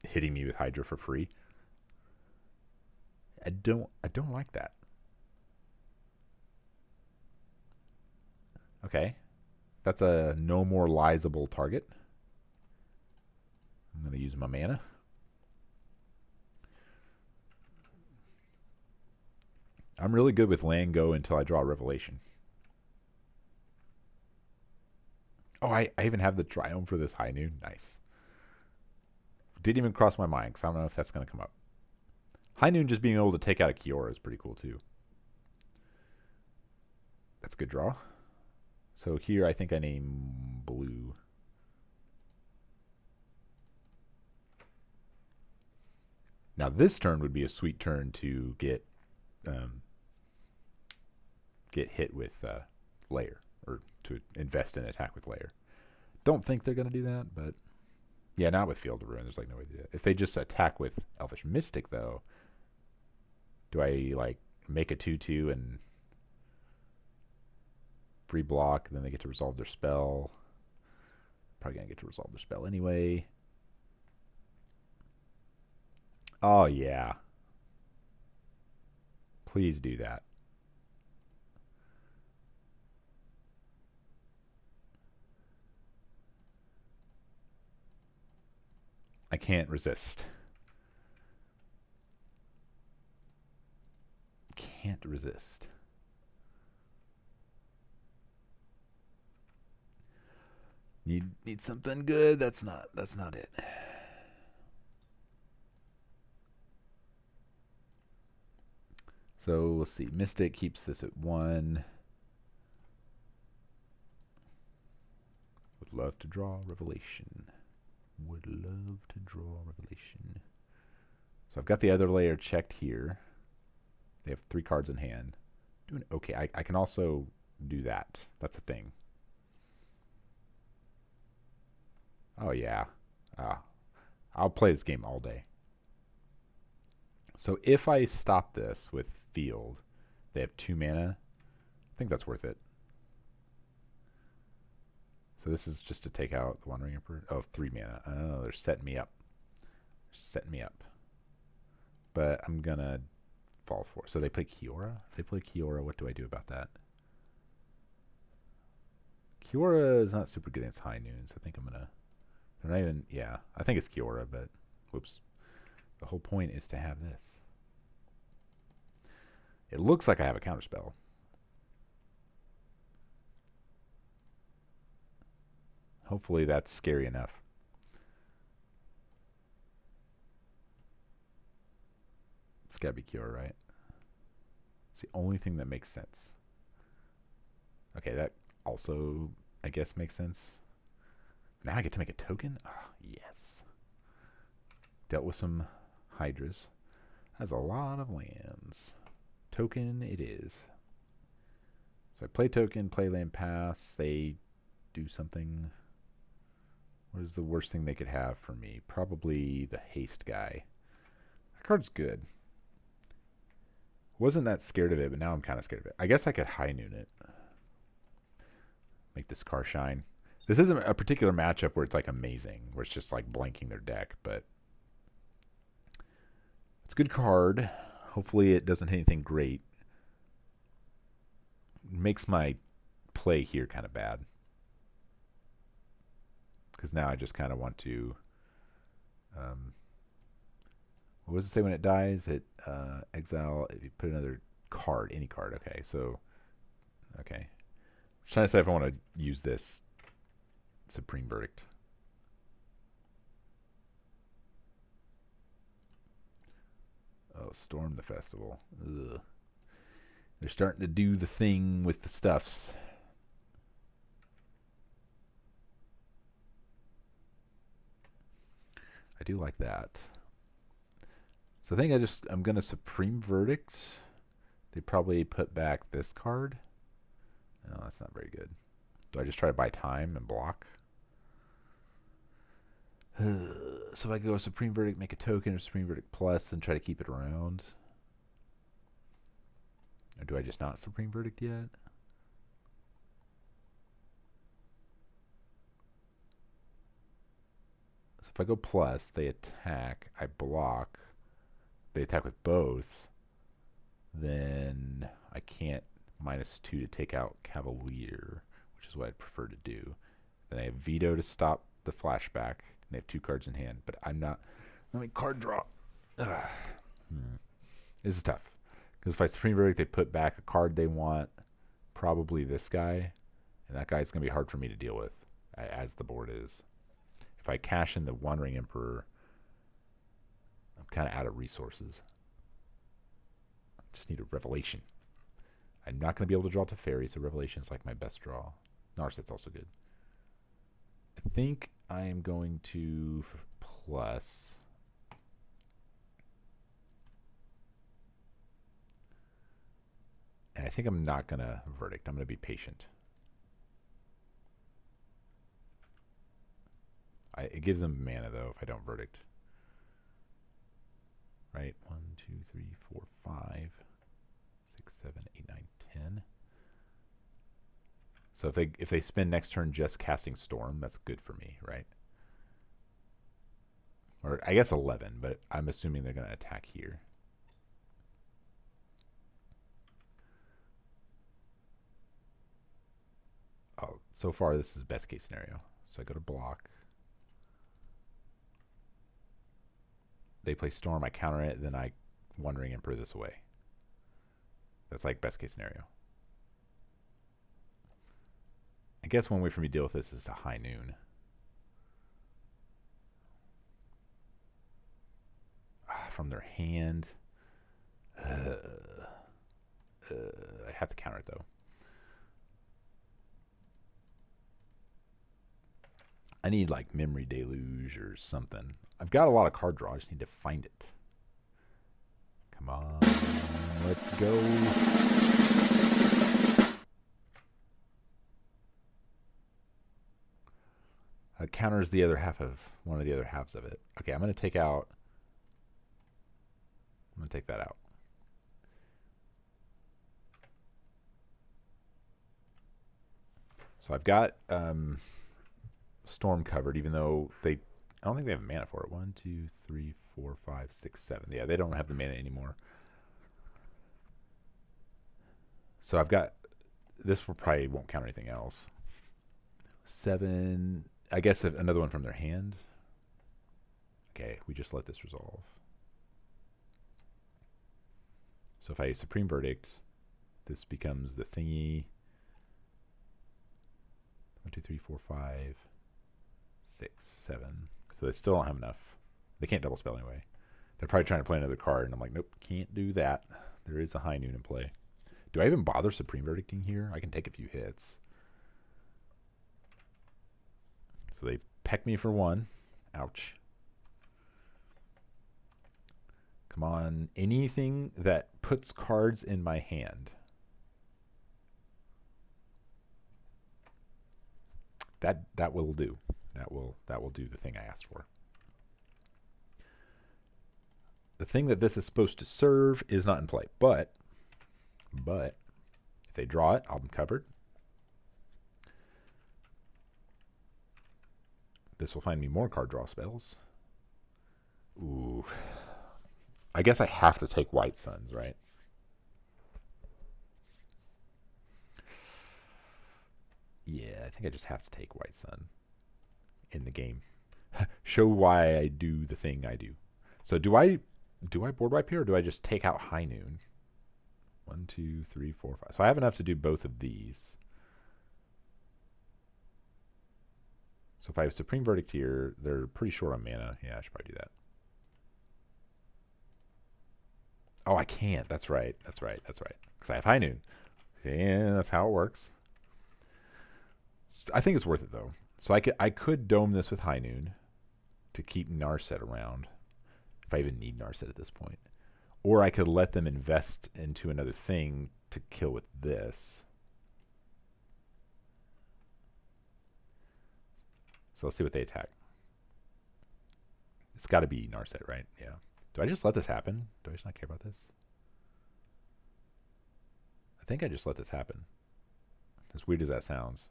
hitting me with Hydra for free. I don't like that. Okay. That's a no more liesable target. I'm going to use my mana. I'm really good with land go until I draw a Revelation. Oh, I even have the Triumph for this High Noon. Nice. Didn't even cross my mind because I don't know if that's going to come up. High Noon just being able to take out a Kiora is pretty cool too. That's a good draw. So here I think I name blue. Now this turn would be a sweet turn to get hit with Lair, or to invest in attack with Lair. Don't think they're going to do that, but yeah, not with Field of Ruin. There's like no way to do it. If they just attack with Elvish Mystic, though, do I like make a 2/2 and free block, and then they get to resolve their spell? Probably going to get to resolve their spell anyway. Oh, yeah. Please do that. I can't resist. Can't resist. Need something good. That's not it. So we'll see. Mystic keeps this at 1. Would love to draw Revelation. Would love to draw Revelation. So I've got the other layer checked here. They have 3 cards in hand. Doing okay. I can also do that. That's a thing. Oh, yeah. I'll play this game all day. So if I stop this with Field, they have 2 mana. I think that's worth it. So this is just to take out the Wandering Emperor. Oh, 3 mana. Oh, they're setting me up. But I'm going to fall for it. So they play Kiora? If they play Kiora, what do I do about that? Kiora is not super good against High Noons. I think I'm going to... They're not even... Yeah, I think it's Kiora, but... Whoops. The whole point is to have this. It looks like I have a counterspell. Hopefully that's scary enough. It's got to be Kiora, right? It's the only thing that makes sense. Okay, that also, I guess, makes sense. Now I get to make a token? Oh, yes. Dealt with some Hydras. Has a lot of lands. Token it is. So I play token, play land pass. They do something. What is the worst thing they could have for me? Probably the haste guy. That card's good. Wasn't that scared of it, but now I'm kind of scared of it. I guess I could High Noon it. Make this car shine. This isn't a particular matchup where it's like amazing, where it's just like blanking their deck, but good card. Hopefully it doesn't hit anything great. Makes my play here kind of bad. Because now I just kind of want to... what does it say when it dies? It exile, if you put another card, any card. Okay, so... Okay. I'm trying to decide if I want to use this Supreme Verdict. Oh, Storm the Festival. Ugh. They're starting to do the thing with the stuffs. I do like that. So I think I'm going to Supreme Verdict. They probably put back this card. No, that's not very good. Do I just try to buy time and block? So if I go Supreme Verdict, make a token or Supreme Verdict Plus and try to keep it around. Or do I just not Supreme Verdict yet? So if I go Plus, they attack, I block, they attack with both, then I can't -2 to take out Cavalier, which is what I'd prefer to do. Then I have Veto to stop the flashback. They have 2 cards in hand, but I'm not. Let me card draw. This is tough. Because if I Supreme Verdict, they put back a card they want, probably this guy, and that guy's going to be hard for me to deal with, as the board is. If I cash in the One Ring Emperor, I'm kind of out of resources. Just need a Revelation. I'm not going to be able to draw to Fairy, so Revelation is like my best draw. Narset's also good. I think I am going to Plus. And I think I'm not going to Verdict. I'm going to be patient. It gives them mana, though, if I don't Verdict. Right? 1, 2, 3, 4, 5, 6, 7, 8, 9, 10. So if they spend next turn just casting Storm, that's good for me, right? Or I guess 11, but I'm assuming they're going to attack here. Oh, so far this is best case scenario. So I go to block. They play Storm, I counter it, then I One Ring Emperor this away. That's like best case scenario. I guess one way for me to deal with this is to High Noon. From their hand. I have to counter it, though. I need like Memory Deluge or something. I've got a lot of card draw. I just need to find it. Come on. Let's go. Counters the other half of one of the other halves of it. Okay, I'm going to take out. I'm going to take that out. So I've got Storm covered, even though I don't think they have mana for it. 1, 2, 3, 4, 5, 6, 7. Yeah, they don't have the mana anymore. So I've got this. Probably won't count anything else. 7. I guess another one from their hand. Okay, we just let this resolve. So if I Supreme Verdict, this becomes the thingy. 1, 2, 3, 4, 5, 6, 7. So they still don't have enough. They can't double spell anyway. They're probably trying to play another card, and I'm like, nope, can't do that. There is a High Noon in play. Do I even bother Supreme Verdicting here? I can take a few hits. So they peck me for 1. Ouch. Come on. Anything that puts cards in my hand. That will do. That will do the thing I asked for. The thing that this is supposed to serve is not in play, but if they draw it, I'm covered. This will find me more card draw spells. Ooh. I guess I have to take White Suns, right? Yeah, I think I just have to take White Sun in the game. Show why I do the thing I do. So do I board wipe here, or do I just take out High Noon? 1, 2, 3, 4, 5. So I have enough to do both of these. So if I have Supreme Verdict here, they're pretty short on mana. Yeah, I should probably do that. Oh, I can't. That's right. That's right. That's right. Because I have High Noon. Yeah, that's how it works. I think it's worth it, though. So I could dome this with High Noon to keep Narset around, if I even need Narset at this point. Or I could let them invest into another thing to kill with this. So let's see what they attack. It's got to be Narset, right? Yeah. Do I just let this happen? Do I just not care about this? I think I just let this happen. As weird as that sounds.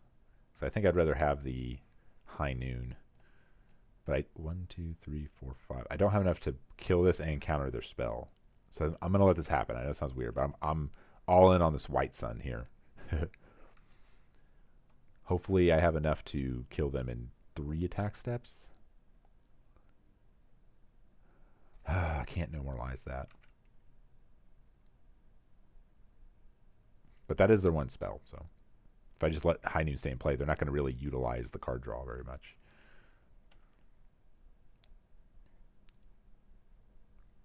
So I think I'd rather have the High Noon. But 1, 2, 3, 4, 5. I don't have enough to kill this and counter their spell. So I'm going to let this happen. I know it sounds weird, but I'm all in on this White Sun here. Hopefully I have enough to kill them in 3 attack steps. I can't normalize that. But that is their one spell, so if I just let High Noon stay in play, they're not going to really utilize the card draw very much.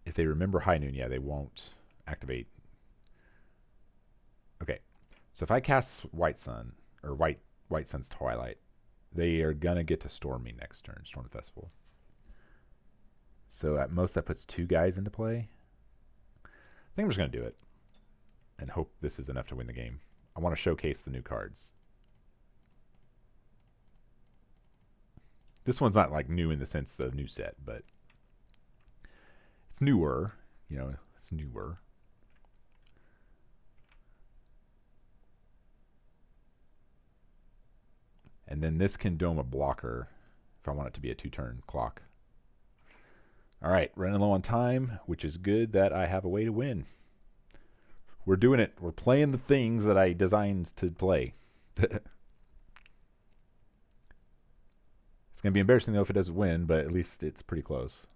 If they remember High Noon, yeah, they won't activate. Okay, so if I cast White Sun, or White Sun's Twilight, they are going to get to Storm me next turn, Storm Festival. So at most that puts 2 guys into play. I think I'm just going to do it and hope this is enough to win the game. I want to showcase the new cards. This one's not like new in the sense of new set, but it's newer. You know, it's newer. And then this can dome a blocker if I want it to be a 2-turn clock. All right, running low on time, which is good that I have a way to win. We're doing it. We're playing the things that I designed to play. It's going to be embarrassing, though, if it doesn't win, but at least it's pretty close.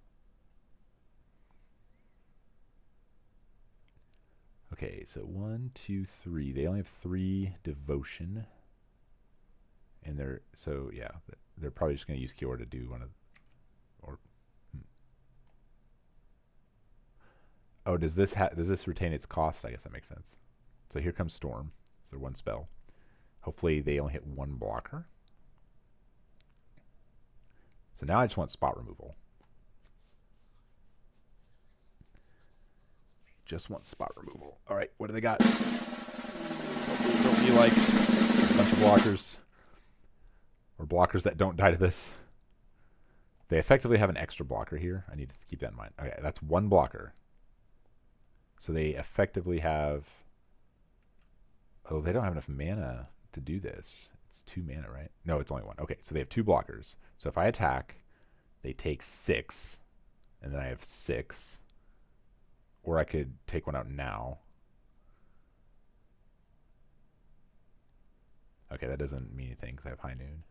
Okay, so 1, 2, 3. They only have 3 devotion. And they're, so yeah, they're probably just going to use Kiora to do one of, or, oh, does this retain its cost? I guess that makes sense. So here comes Storm. So 1 spell. Hopefully they only hit 1 blocker. So now I just want spot removal. Just want spot removal. All right, what do they got? Don't be like a bunch of blockers. Or blockers that don't die to this. They effectively have an extra blocker here. I need to keep that in mind. Okay, that's 1 blocker. So they effectively have... Oh, they don't have enough mana to do this. It's 2 mana, right? No, it's only 1. Okay, so they have 2 blockers. So if I attack, they take 6. And then I have 6. Or I could take 1 out now. Okay, that doesn't mean anything because I have High Noon.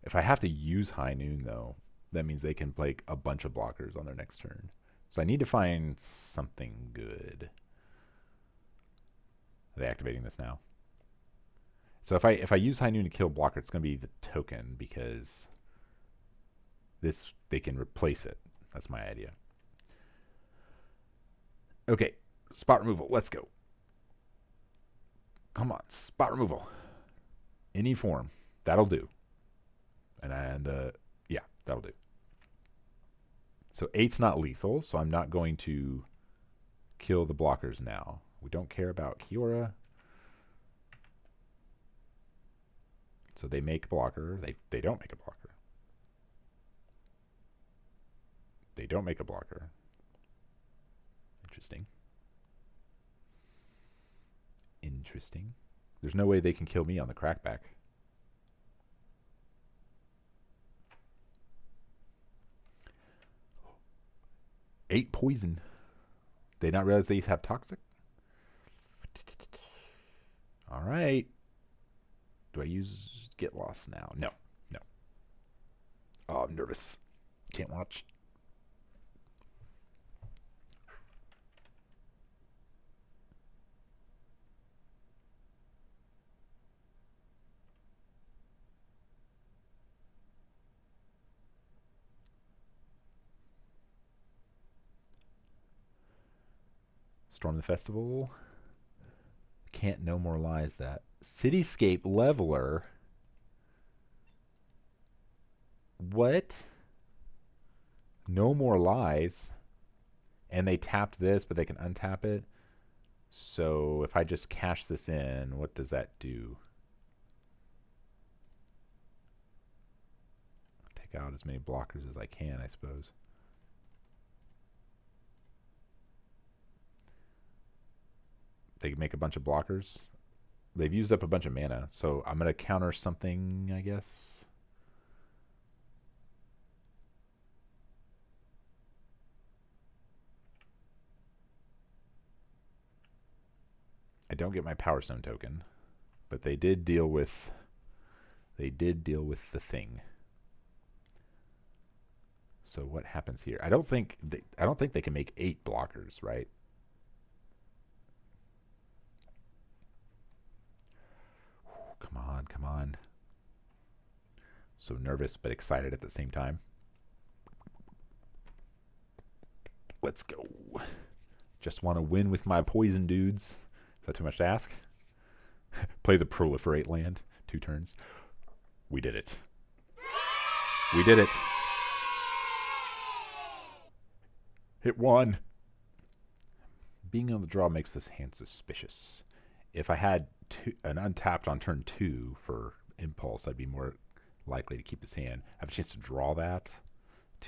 If I have to use High Noon, though, that means they can play a bunch of blockers on their next turn. So I need to find something good. Are they activating this now? So if I use High Noon to kill blocker, it's going to be the token because this they can replace it. That's my idea. Okay, spot removal. Let's go. Come on, spot removal. Any form. That'll do. And yeah, that'll do. So 8's not lethal, so I'm not going to kill the blockers now. We don't care about Kiora. So they make blocker. They don't make a blocker. They don't make a blocker. Interesting. Interesting. There's no way they can kill me on the crackback. Eight poison. They not realize these have toxic? All right. Do I use Get Lost now? No. No. Oh, I'm nervous. Can't watch. Storm the Festival. Can't No More Lies that. Cityscape Leveler. What? No More Lies. And they tapped this, but they can untap it. So if I just cash this in, what does that do? Take out as many blockers as I can, I suppose. They can make a bunch of blockers. They've used up a bunch of mana, so I'm going to counter something, I guess. I don't get my Power Stone token, but they did deal with the thing. So what happens here? I don't think they can make 8 blockers, right? Come on, come on. So nervous but excited at the same time. Let's go. Just want to win with my poison dudes. Is that too much to ask? Play the Proliferate land. 2 turns. We did it. We did it. Hit 1. Being on the draw makes this hand suspicious. If I had an untapped on turn 2 for Impulse, I'd be more likely to keep this hand. I have a chance to draw that.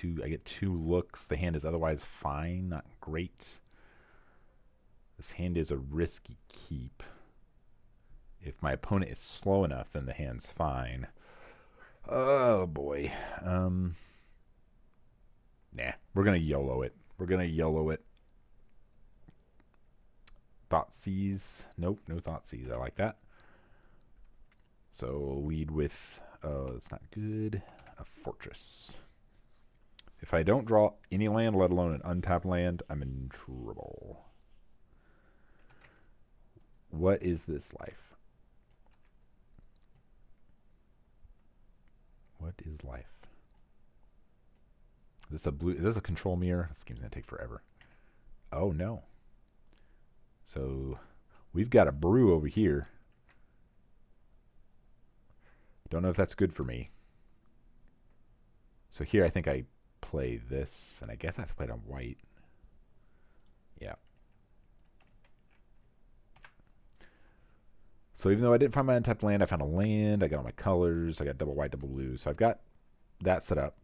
I get 2 looks. The hand is otherwise fine, not great. This hand is a risky keep. If my opponent is slow enough, then the hand's fine. Oh, boy. Nah, we're going to YOLO it. We're going to YOLO it. Thoughtseize. Nope, no Thoughtseize. I like that. So lead with, that's not good, a Fortress. If I don't draw any land, let alone an untapped land, I'm in trouble. What is this life? What is life? Is this a control mirror? This game's gonna take forever. Oh no. So we've got a brew over here. Don't know if that's good for me. So here I think I play this, and I guess I have to play it on white. Yeah. So even though I didn't find my untapped land, I found a land. I got all my colors. I got double white, double blue. So I've got that set up.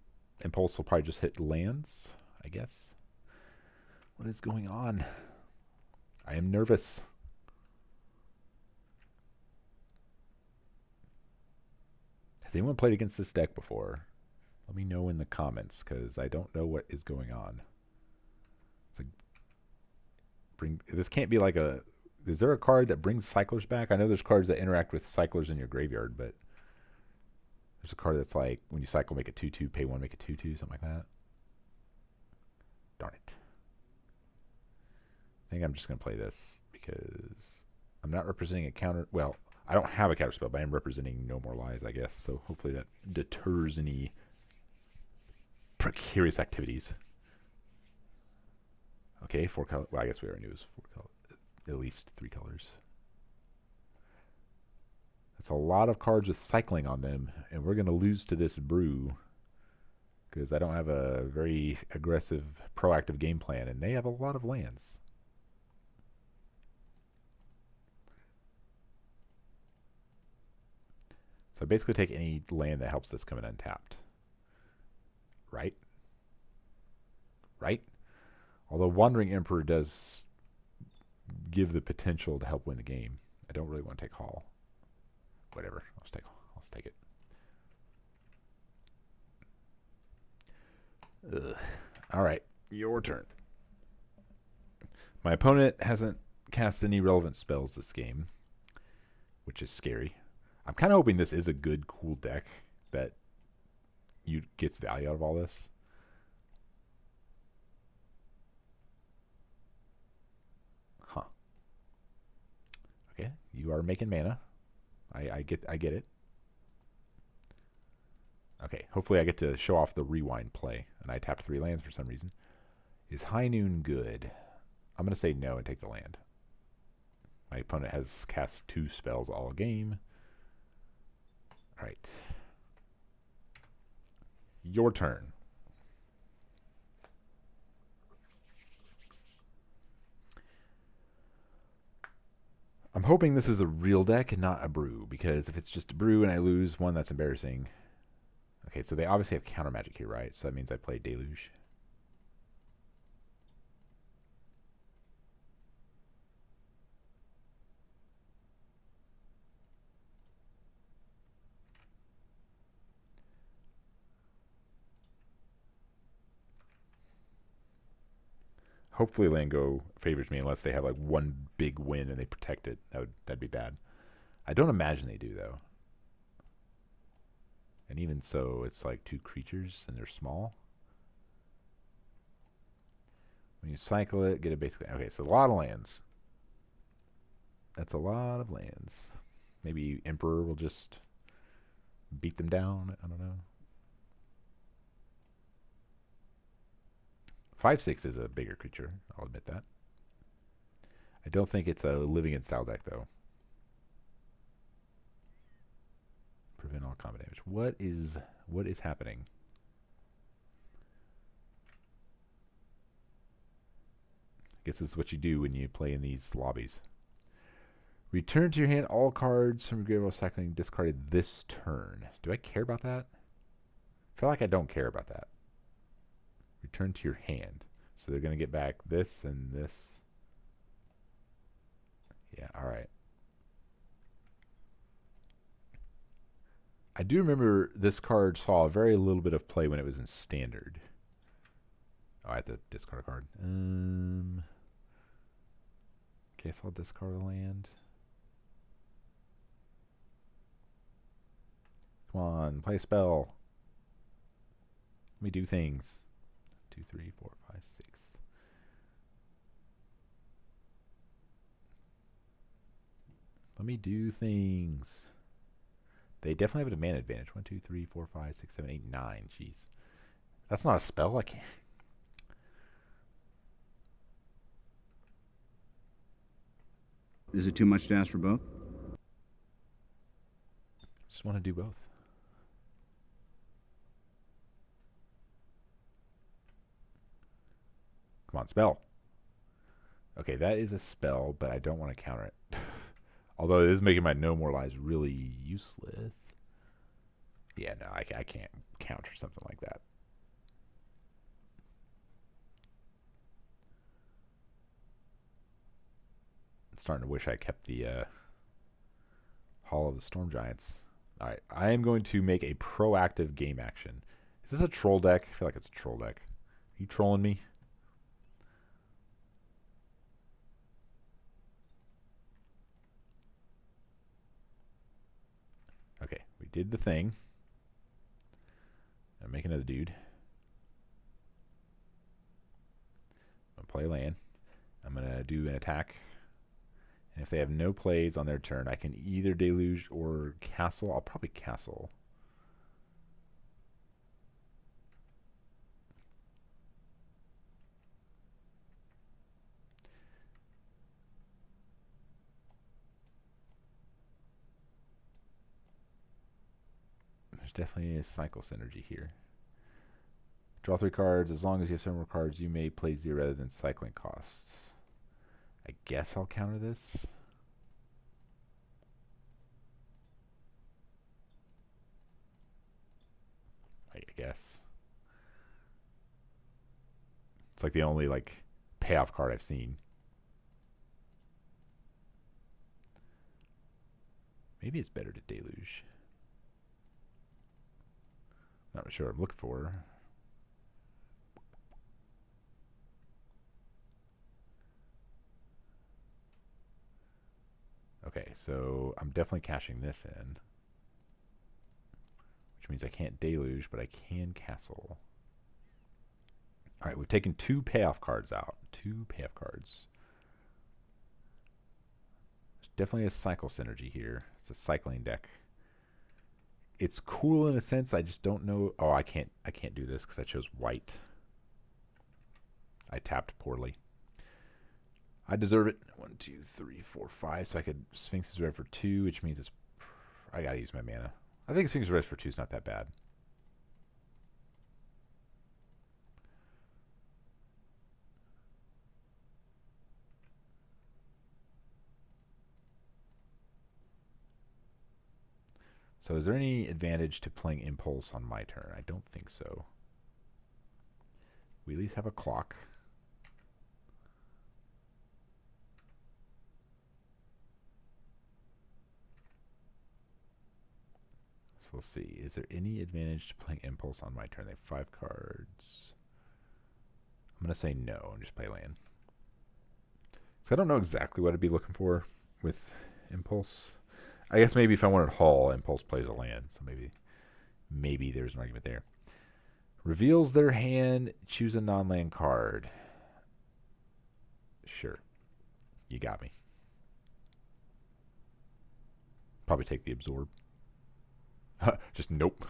Impulse will probably just hit lands, I guess. What is going on? I am nervous. Has anyone played against this deck before? Let me know in the comments, because I don't know what is going on. It's like, this can't be like a... Is there a card that brings cyclers back? I know there's cards that interact with cyclers in your graveyard, but there's a card that's like, when you cycle, make a 2/2, pay 1, make a 2/2, something like that. Darn it. I think I'm just going to play this because I'm not representing a counter. Well, I don't have a counter spell, but I am representing No More Lies, I guess. So hopefully that deters any precarious activities. Okay, 4 colors. Well, I guess we already knew it was 4 colors. At least 3 colors. That's a lot of cards with cycling on them, and we're going to lose to this brew because I don't have a very aggressive, proactive game plan, and they have a lot of lands. So I basically take any land that helps this come in untapped. Right? Right? Although Wandering Emperor does give the potential to help win the game. I don't really want to take Hall. Whatever. I'll just take it. Ugh. All right. Your turn. My opponent hasn't cast any relevant spells this game, which is scary. I'm kind of hoping this is a good, cool deck that gets value out of all this. Huh. Okay, you are making mana. I get it. Okay, hopefully I get to show off the rewind play, and I tapped 3 lands for some reason. Is High Noon good? I'm going to say no and take the land. My opponent has cast 2 spells all game. All right. Your turn. I'm hoping this is a real deck and not a brew, because if it's just a brew and I lose one, that's embarrassing. Okay, so they obviously have counter magic here, right? So that means I play Deluge. Hopefully Lango favors me unless they have like one big win and they protect it. That'd be bad. I don't imagine they do though. And even so, it's like 2 creatures and they're small. When you cycle it, get it basically. Okay, so a lot of lands. That's a lot of lands. Maybe Emperor will just beat them down. I don't know. 5/6 is a bigger creature. I'll admit that. I don't think it's a living in style deck though. Prevent all combat damage. What is happening? I guess this is what you do when you play in these lobbies. Return to your hand all cards from your graveyard while cycling discarded this turn. Do I care about that? I feel like I don't care about that. Return to your hand. So they're going to get back this and this. Yeah, all right. I do remember this card saw very little bit of play when it was in standard. Oh, I have to discard a card. Okay, so I'll discard a land. Come on, play a spell. Let me do things. 2, 3, 4, 5, 6. Let me do things. They definitely have a mana advantage. 1, 2, 3, 4, 5, 6, 7, 8, 9. Jeez. That's not a spell. I can't. Is it too much to ask for both? Just want to do both. Come on, spell. Okay, that is a spell, but I don't want to counter it. Although it is making my No More Lies really useless. Yeah, no, I can't counter something like that. I'm starting to wish I kept the Hall of the Storm Giants. All right, I am going to make a proactive game action. Is this a troll deck? I feel like it's a troll deck. Are you trolling me? Okay, we did the thing. I'm making another dude. I'm going to play land. I'm going to do an attack. And if they have no plays on their turn, I can either deluge or castle. I'll probably castle. There's definitely a cycle synergy here. Draw 3 cards. As long as you have 7 more cards, you may play 0 rather than cycling costs. I guess I'll counter this. I guess. It's like the only like payoff card I've seen. Maybe it's better to deluge. Not sure what I'm looking for. Okay, so I'm definitely cashing this in. Which means I can't deluge, but I can castle. All right, we've taken 2 payoff cards out. 2 payoff cards. There's definitely a cycle synergy here. It's a cycling deck. It's cool in a sense. I just don't know. Oh, I can't do this because I chose white. I tapped poorly. I deserve it. 1, 2, 3, 4, 5. So I could Sphinx is red for 2, which means it's. I gotta use my mana. I think Sphinx is red for 2 is not that bad. So is there any advantage to playing Impulse on my turn? I don't think so. We at least have a clock. So let's see. Is there any advantage to playing Impulse on my turn? They have 5 cards. I'm going to say no and just play land. So I don't know exactly what I'd be looking for with Impulse. I guess maybe if I wanted Haul, Impulse plays a land. So maybe there's an argument there. Reveals their hand, choose a non-land card. Sure. You got me. Probably take the Absorb. Just nope.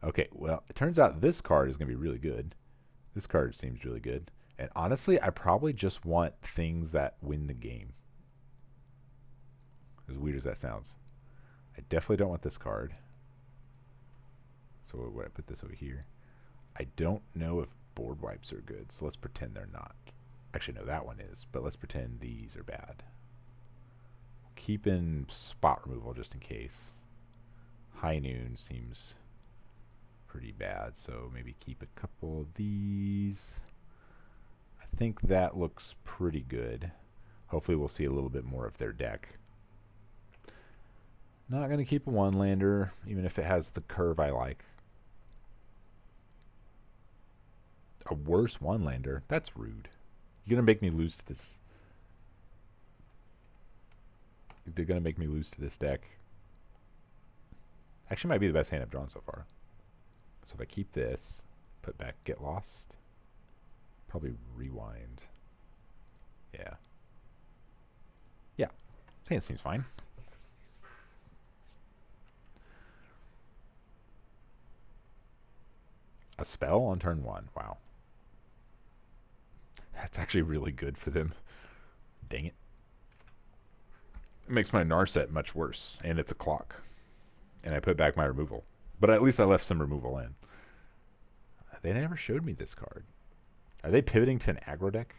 Okay, well, it turns out this card is going to be really good. This card seems really good. And honestly, I probably just want things that win the game. As weird as that sounds. I definitely don't want this card. So what I put this over here. I don't know if board wipes are good, so let's pretend they're not. Actually, no, that one is, but let's pretend these are bad. Keep in spot removal just in case. High Noon seems pretty bad, so maybe keep a couple of these. I think that looks pretty good. Hopefully we'll see a little bit more of their deck. Not going to keep a one-lander, even if it has the curve I like. A worse one-lander? That's rude. You're going to make me lose to this. They're going to make me lose to this deck. Actually, might be the best hand I've drawn so far. So if I keep this, put back Get Lost, probably rewind. Yeah. Yeah. Hand seems fine. A spell on turn 1. Wow. That's actually really good for them. Dang it. It makes my Narset much worse. And it's a clock. And I put back my removal. But at least I left some removal in. They never showed me this card. Are they pivoting to an aggro deck?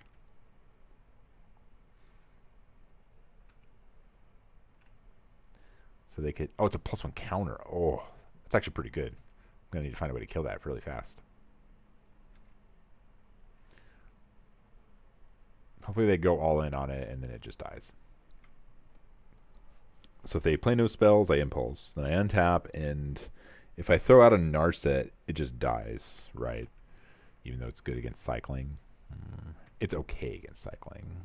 So they could... Oh, it's a +1 counter. Oh, that's actually pretty good. I'm going to need to find a way to kill that really fast. Hopefully they go all in on it and then it just dies. So if they play no spells, I Impulse. Then I untap, and if I throw out a Narset, it just dies, right? Even though it's good against cycling. It's okay against cycling.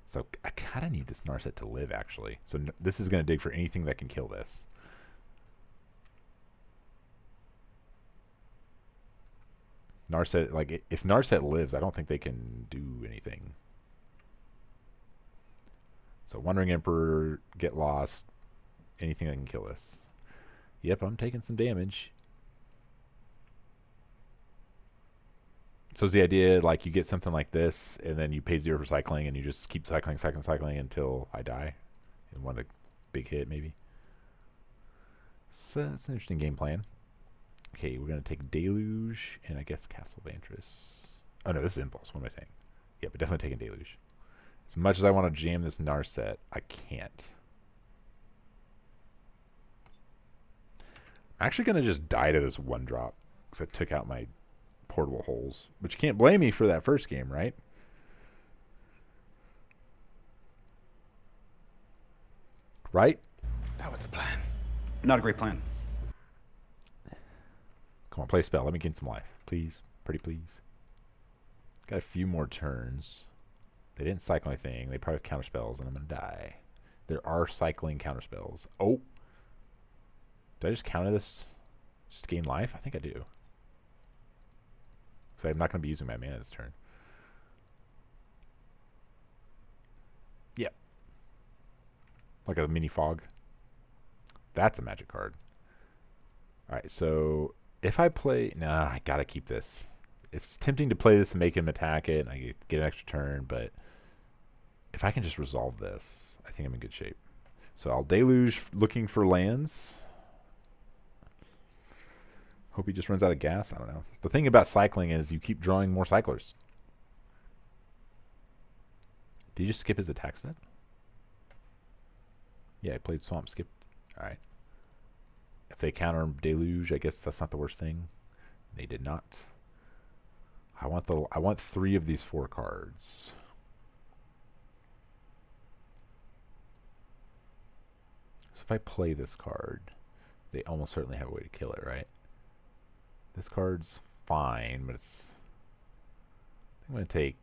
So I kind of need this Narset to live, actually. So this is going to dig for anything that can kill this. Narset, like, if Narset lives, I don't think they can do anything. So Wandering Emperor, Get Lost, anything that can kill this. Yep, I'm taking some damage. So is the idea, like, you get something like this, and then you pay 0 for cycling, and you just keep cycling until I die? And one big hit, maybe? So that's an interesting game plan. Okay, we're going to take Deluge, and I guess Castle Vantress. Oh, no, this is Impulse. What am I saying? Yeah, but definitely taking Deluge. As much as I want to jam this Narset, I can't. I'm actually going to just die to this 1-drop, because I took out my portable holes. But you can't blame me for that first game, right? Right? That was the plan. Not a great plan. Come on, play a spell. Let me gain some life. Please. Pretty please. Got a few more turns. They didn't cycle anything. They probably have counter spells, and I'm going to die. There are cycling counterspells. Oh. Do I just counter this just to gain life? I think I do. Because I'm not going to be using my mana this turn. Yep. Like a mini fog. That's a magic card. Alright, so if I play... Nah, I got to keep this. It's tempting to play this and make him attack it, and I get an extra turn, but if I can just resolve this, I think I'm in good shape. So I'll Deluge looking for lands. Hope he just runs out of gas. I don't know. The thing about cycling is you keep drawing more cyclers. Did he just skip his attack step? Yeah, he played Swamp Skip. Alright. If they counter Deluge, I guess that's not the worst thing. They did not. I want 3 of these 4 cards. So if I play this card, they almost certainly have a way to kill it, right? This card's fine, but it's... I'm going to take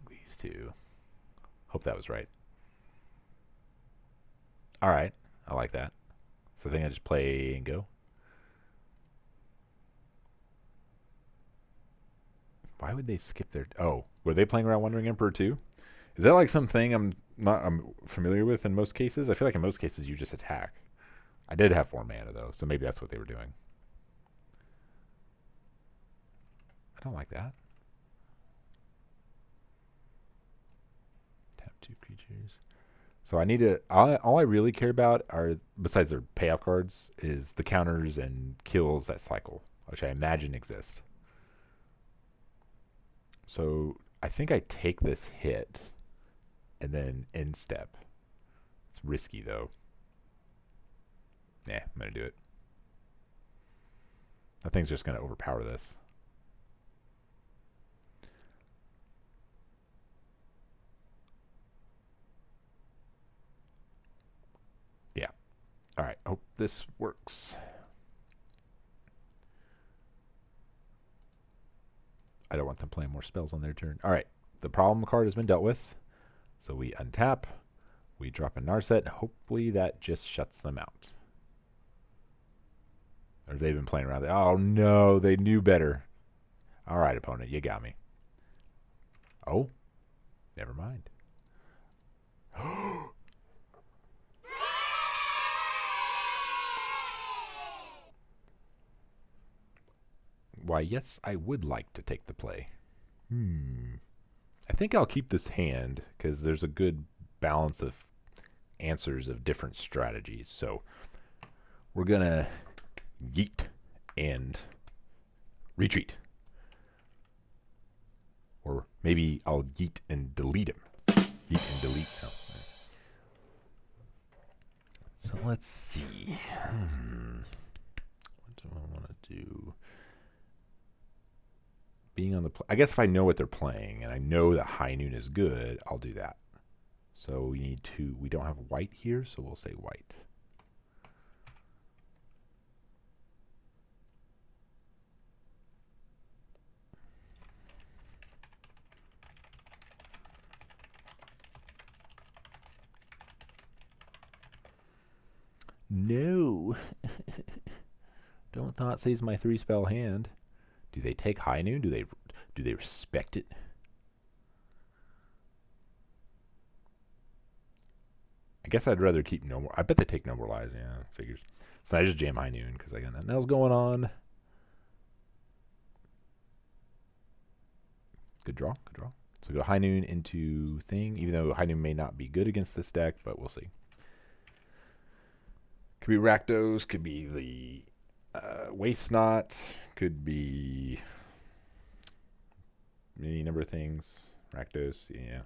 these 2. Hope that was right. Alright, I like that. So I think I just play and go. Why would they skip their... Oh, were they playing around Wandering Emperor too? Is that like something I'm familiar with in most cases? I feel like in most cases you just attack. I did have 4 mana though, so maybe that's what they were doing. I don't like that. Tap 2 creatures. So I need to... All I really care about are, besides their payoff cards, is the counters and kills that cycle, which I imagine exist. So I think I take this hit and then end step. It's risky though. Nah, I'm going to do it. I think it's just going to overpower this. Yeah. All right. Hope this works. I don't want them playing more spells on their turn. All right. The problem card has been dealt with. So we untap. We drop a Narset. And hopefully that just shuts them out. Or they've been playing around there. Oh, no. They knew better. All right, opponent. You got me. Oh. Never mind. Why, yes, I would like to take the play. I think I'll keep this hand because there's a good balance of answers of different strategies. So we're going to yeet and retreat. Or maybe I'll yeet and delete him. Yeet and delete. Oh. So let's see. What do I want to do? Being on the I guess if I know what they're playing and I know that High Noon is good, I'll do that. So we need to... We don't have white here, so we'll say white. No. Don't Thoughtseize my 3-spell hand. Do they take High Noon? Do they respect it? I guess I'd rather keep no more. I bet they take no more lives. Yeah, figures. So I just jam High Noon because I got nothing else going on. Good draw. Good draw. So we go High Noon into thing, even though High Noon may not be good against this deck, but we'll see. Could be Rakdos, could be the Waste Not, could be any number of things. Rakdos, yeah.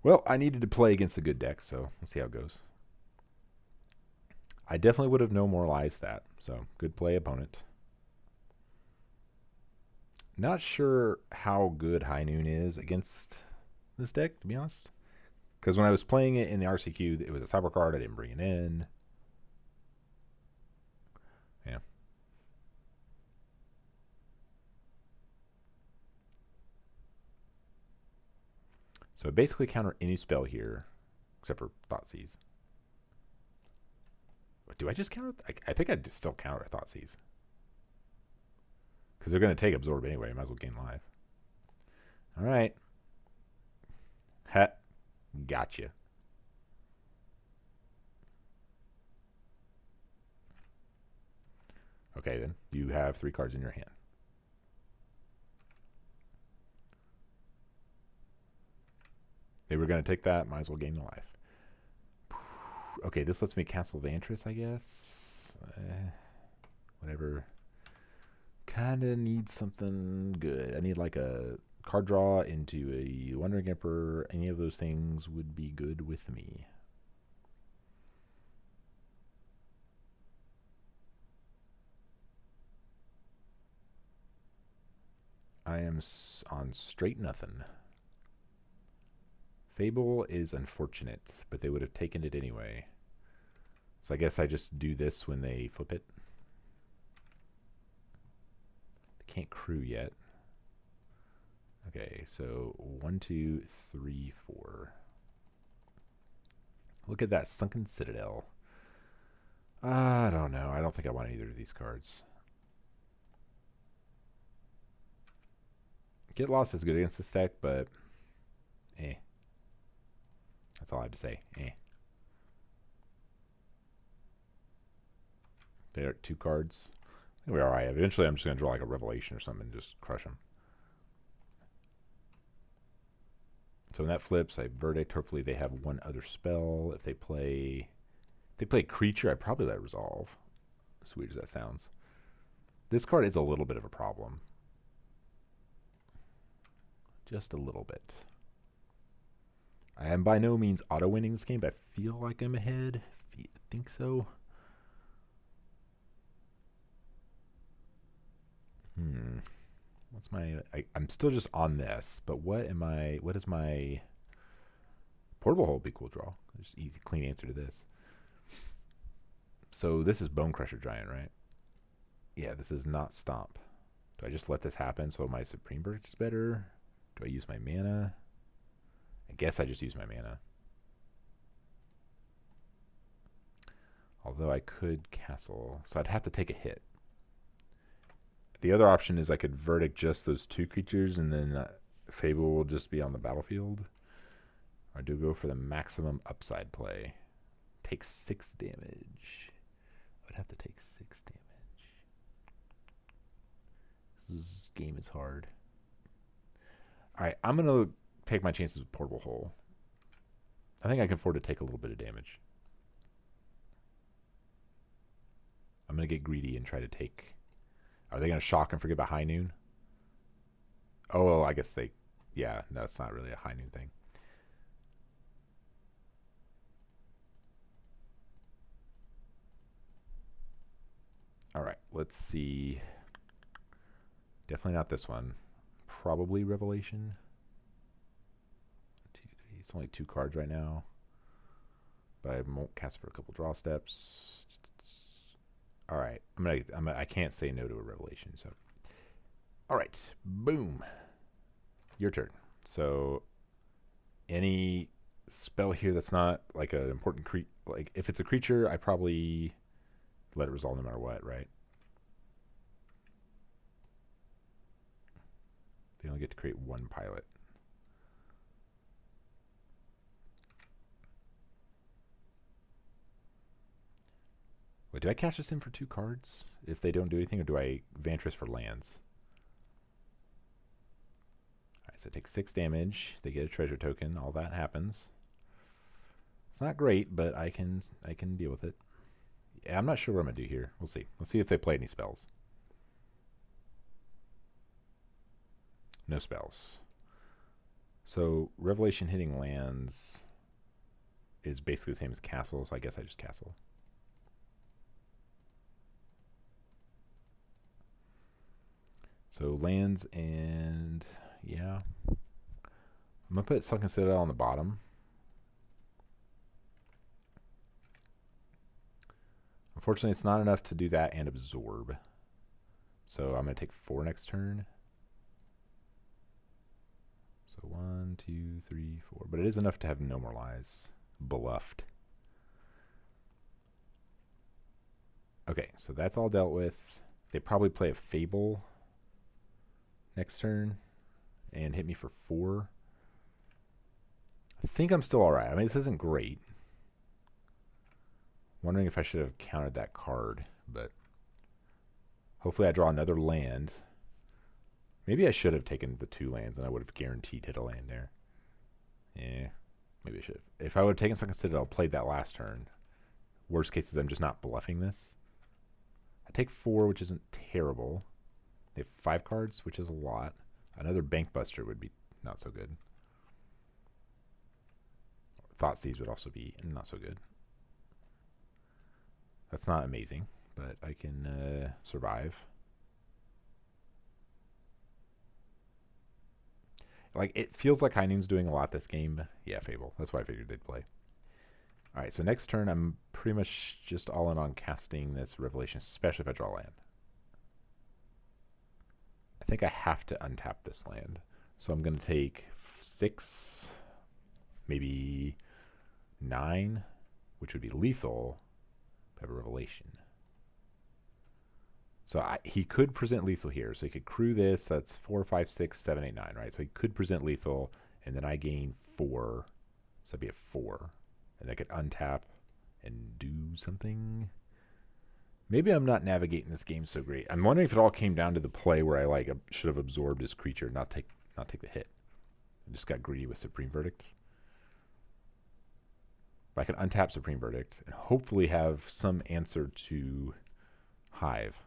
Well, I needed to play against a good deck, so let's see how it goes. I definitely would have no more lives that, so good play, opponent. Not sure how good High Noon is against this deck, to be honest. Because when I was playing it in the RCQ, it was a cyber card. I didn't bring it in. Yeah. So basically counter any spell here. except for Thoughtseize. Do I just counter? I think I'd still counter Thoughtseize. Because they're going to take Absorb anyway. Might as well gain life. All right. Ha. Gotcha. Okay, then. You have 3 cards in your hand. They were going to take that. Might as well gain the life. Okay, this lets me Castle Vantress, I guess. Whatever. Kind of need something good. I need like a card draw into a Wandering Emperor. Any of those things would be good with me. I am on straight nothing. Fable is unfortunate, but they would have taken it anyway. So I guess I just do this when they flip it. They can't crew yet. Okay, so 1, 2, 3, 4. Look at that Sunken Citadel. I don't know. I don't think I want either of these cards. Get Lost is good against this deck, but eh. That's all I have to say. Eh. There are 2 cards. We're all right. Eventually, I'm just going to draw like a Revelation or something and just crush them. So when that flips, I Verdict. Hopefully, they have one other spell. If they play Creature, I probably let Resolve. As weird as that sounds. This card is a little bit of a problem. Just a little bit. I am by no means auto-winning this game, but I feel like I'm ahead. I think so. What's my... I'm still just on this, but what is my... Portable Hold would be cool draw. Just easy, clean answer to this. So this is Bone Crusher Giant, right? Yeah, this is not Stomp. Do I just let this happen so my Supreme Verdict is better? Do I use my mana? I guess I just use my mana. Although I could Castle. So I'd have to take a hit. The other option is I could Verdict just those 2 creatures and then Fable will just be on the battlefield. Or do go for the maximum upside play. Take 6 damage. I would have to take 6 damage. This game is hard. Alright, I'm going to take my chances with Portable Hole. I think I can afford to take a little bit of damage. I'm going to get greedy and try to take... Are they going to shock and forget about High Noon? Oh, well, I guess they... Yeah, no, it's not really a High Noon thing. Alright, let's see. Definitely not this one. Probably Revelation. 2, 3. It's only 2 cards right now. But I won't cast for a couple draw steps. All right, I can't say no to a Revelation. So, all right, boom. Your turn. So, any spell here that's not like an important creature. Like if it's a creature, I probably let it resolve no matter what, right? They only get to create 1 pilot. Wait, do I cash this in for 2 cards if they don't do anything, or do I Vantress for lands? Alright, so take 6 damage. They get a treasure token. All that happens. It's not great, but I can deal with it. Yeah, I'm not sure what I'm going to do here. We'll see. Let's see if they play any spells. No spells. So Revelation hitting lands is basically the same as Castle, so I guess I just Castle. So lands and, yeah. I'm going to put Sunken Citadel on the bottom. Unfortunately, it's not enough to do that and absorb. So I'm going to take 4 next turn. So 1, 2, 3, 4. But it is enough to have no more lies. bluffed. Okay, so that's all dealt with. They probably play a Fable next turn and hit me for 4. I think I'm still alright. I mean, this isn't great. Wondering if I should have countered that card, but hopefully I draw another land. Maybe I should have taken the 2 lands and I would have guaranteed hit a land there. Yeah, maybe I should have. If I would have taken Sunken Citadel, played that last turn. Worst case is I'm just not bluffing this. I take 4, which isn't terrible. They have 5 cards, which is a lot. Another Bank Buster would be not so good. Thoughtseize would also be not so good. That's not amazing, but I can survive. Like, it feels like High Noon's doing a lot this game. Yeah, Fable. That's why I figured they'd play. All right, so next turn, I'm pretty much just all in on casting this Revelation, especially if I draw land. I think I have to untap this land. So I'm going to take 6, maybe 9, which would be lethal. I have a Revelation. So he could present lethal here. So he could crew this. That's 4, 5, 6, 7, 8, 9, right? So he could present lethal, and then I gain 4. So it'd be a 4. And I could untap and do something. Maybe I'm not navigating this game so great. I'm wondering if it all came down to the play where I should have absorbed his creature, not take the hit. I just got greedy with Supreme Verdict. But I can untap Supreme Verdict and hopefully have some answer to Hive.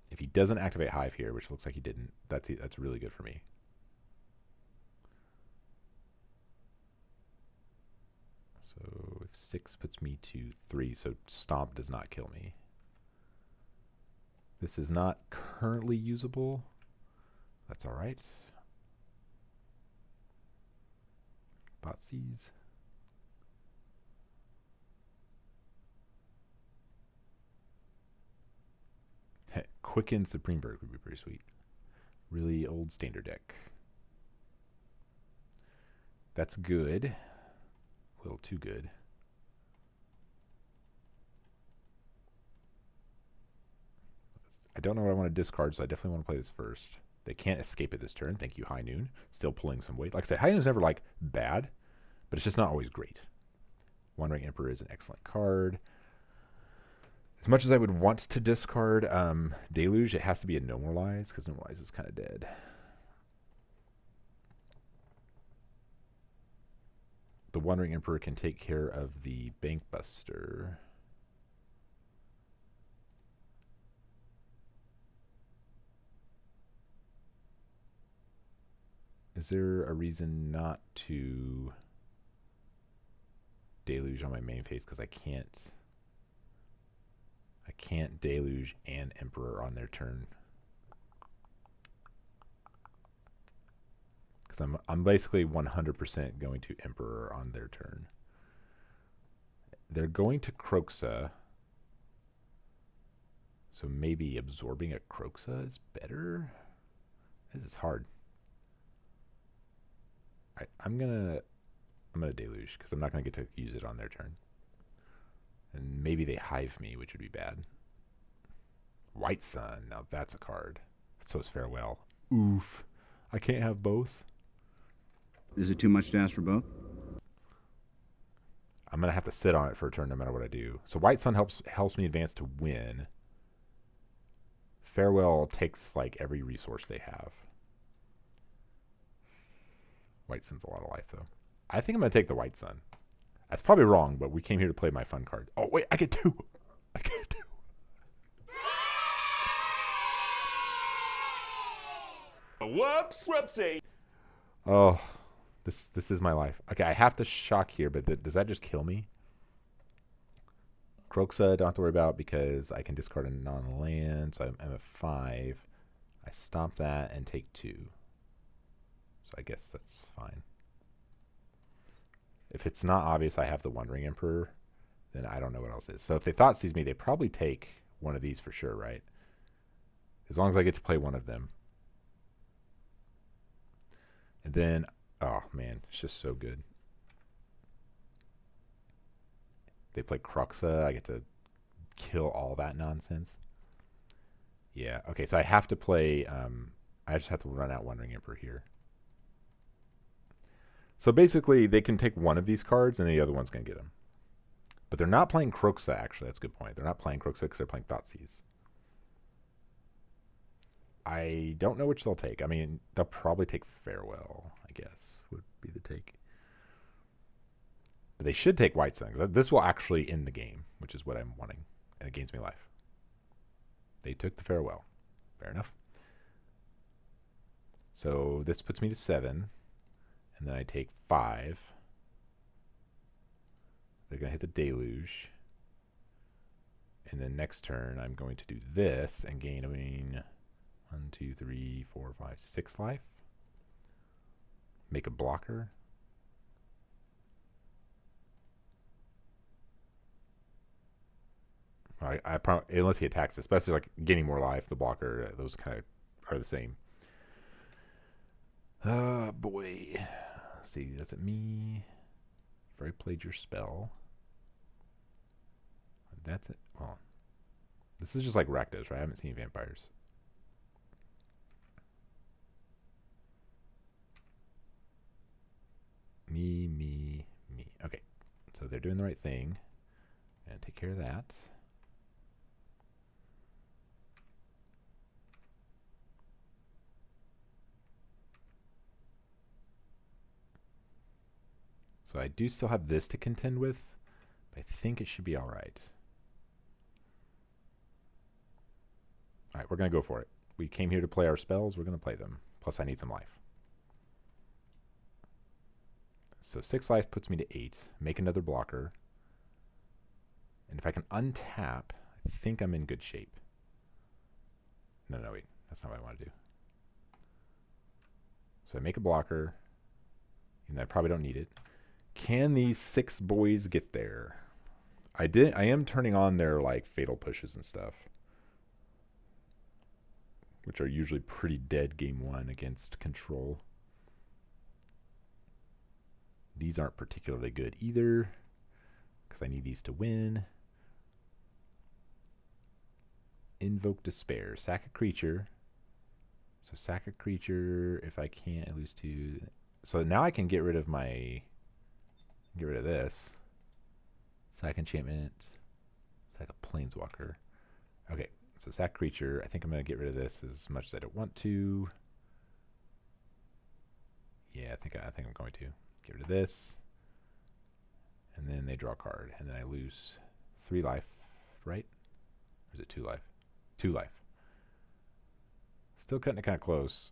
If he doesn't activate Hive here, which looks like he didn't, that's really good for me. So if 6 puts me to 3, so Stomp does not kill me. This is not currently usable. That's all right. Thoughtseize. Quicken Supreme Verdict would be pretty sweet. Really old standard deck. That's good. A little too good. I don't know what I want to discard, so I definitely want to play this first. They can't escape it this turn. Thank you, High Noon. Still pulling some weight. Like I said, High Noon's never bad, but it's just not always great. Wandering Emperor is an excellent card. As much as I would want to discard Deluge, it has to be a Normalize, because Normalize is kind of dead. The Wandering Emperor can take care of the Bank Buster. Is there a reason not to Deluge on my main phase? Because I can't Deluge and Emperor on their turn. Because I'm basically 100% going to Emperor on their turn. They're going to Kroxa. So maybe absorbing a Kroxa is better? This is hard. I'm gonna Deluge because I'm not gonna get to use it on their turn. And maybe they Hive me, which would be bad. White Sun, now that's a card. So is Farewell. Oof. I can't have both. Is it too much to ask for both? I'm gonna have to sit on it for a turn no matter what I do. So White Sun helps me advance to win. Farewell takes every resource they have. White Sun's a lot of life, though. I think I'm going to take the White Sun. That's probably wrong, but we came here to play my fun card. Oh, wait, I get 2. I get 2. Whoops. Whoopsie. Oh, this is my life. Okay, I have to shock here, but does that just kill me? Kroxa, don't have to worry about because I can discard a non-land, so I'm at 5. I stomp that and take 2. So I guess that's fine. If it's not obvious I have the Wandering Emperor, then I don't know what else is. So if they Thoughtseize me, they probably take one of these for sure, right? As long as I get to play one of them. then, oh man, it's just so good. They play Cruxa. I get to kill all that nonsense. Yeah. Okay, so I have to play. I just have to run out Wandering Emperor here. So basically, they can take one of these cards, and the other one's going to get them. But they're not playing Cruxa, actually. That's a good point. They're not playing Cruxa because they're playing Thoughtseize. I don't know which they'll take. I mean, they'll probably take Farewell, I guess, would be the take. But they should take White Sun. This will actually end the game, which is what I'm wanting. And it gains me life. They took the Farewell. Fair enough. So this puts me to 7. And then I take 5. They're going to hit the Deluge. And then next turn, I'm going to do this and gain, 1, 2, 3, 4, 5, 6 life. Make a blocker. Unless he attacks, especially like gaining more life, the blocker, those kind of are the same. Boy. Let's see, that's at me. You've already played your spell. That's it. Oh. This is just like Rakdos, right? I haven't seen vampires. Me. Okay. So they're doing the right thing. And take care of that. So I do still have this to contend with, but I think it should be all right. All right, we're going to go for it. We came here to play our spells. We're going to play them. Plus, I need some life. So 6 life puts me to 8. Make another blocker. And if I can untap, I think I'm in good shape. No, wait. That's not what I want to do. So I make a blocker. And I probably don't need it. Can these 6 boys get there? I am turning on their like fatal pushes and stuff, which are usually pretty dead game 1 against control. These aren't particularly good either because I need these to win. Invoke Despair. Sack a creature. So sack a creature. If I can't, I lose 2. So now I can get rid of my... Get rid of this. Sack enchantment. Sack a planeswalker. Okay, so sack creature. I think I'm going to get rid of this as much as I don't want to. Yeah, I think I'm going to. Get rid of this. And then they draw a card. And then I lose 3 life, right? Or is it 2 life? 2 life. Still cutting it kind of close.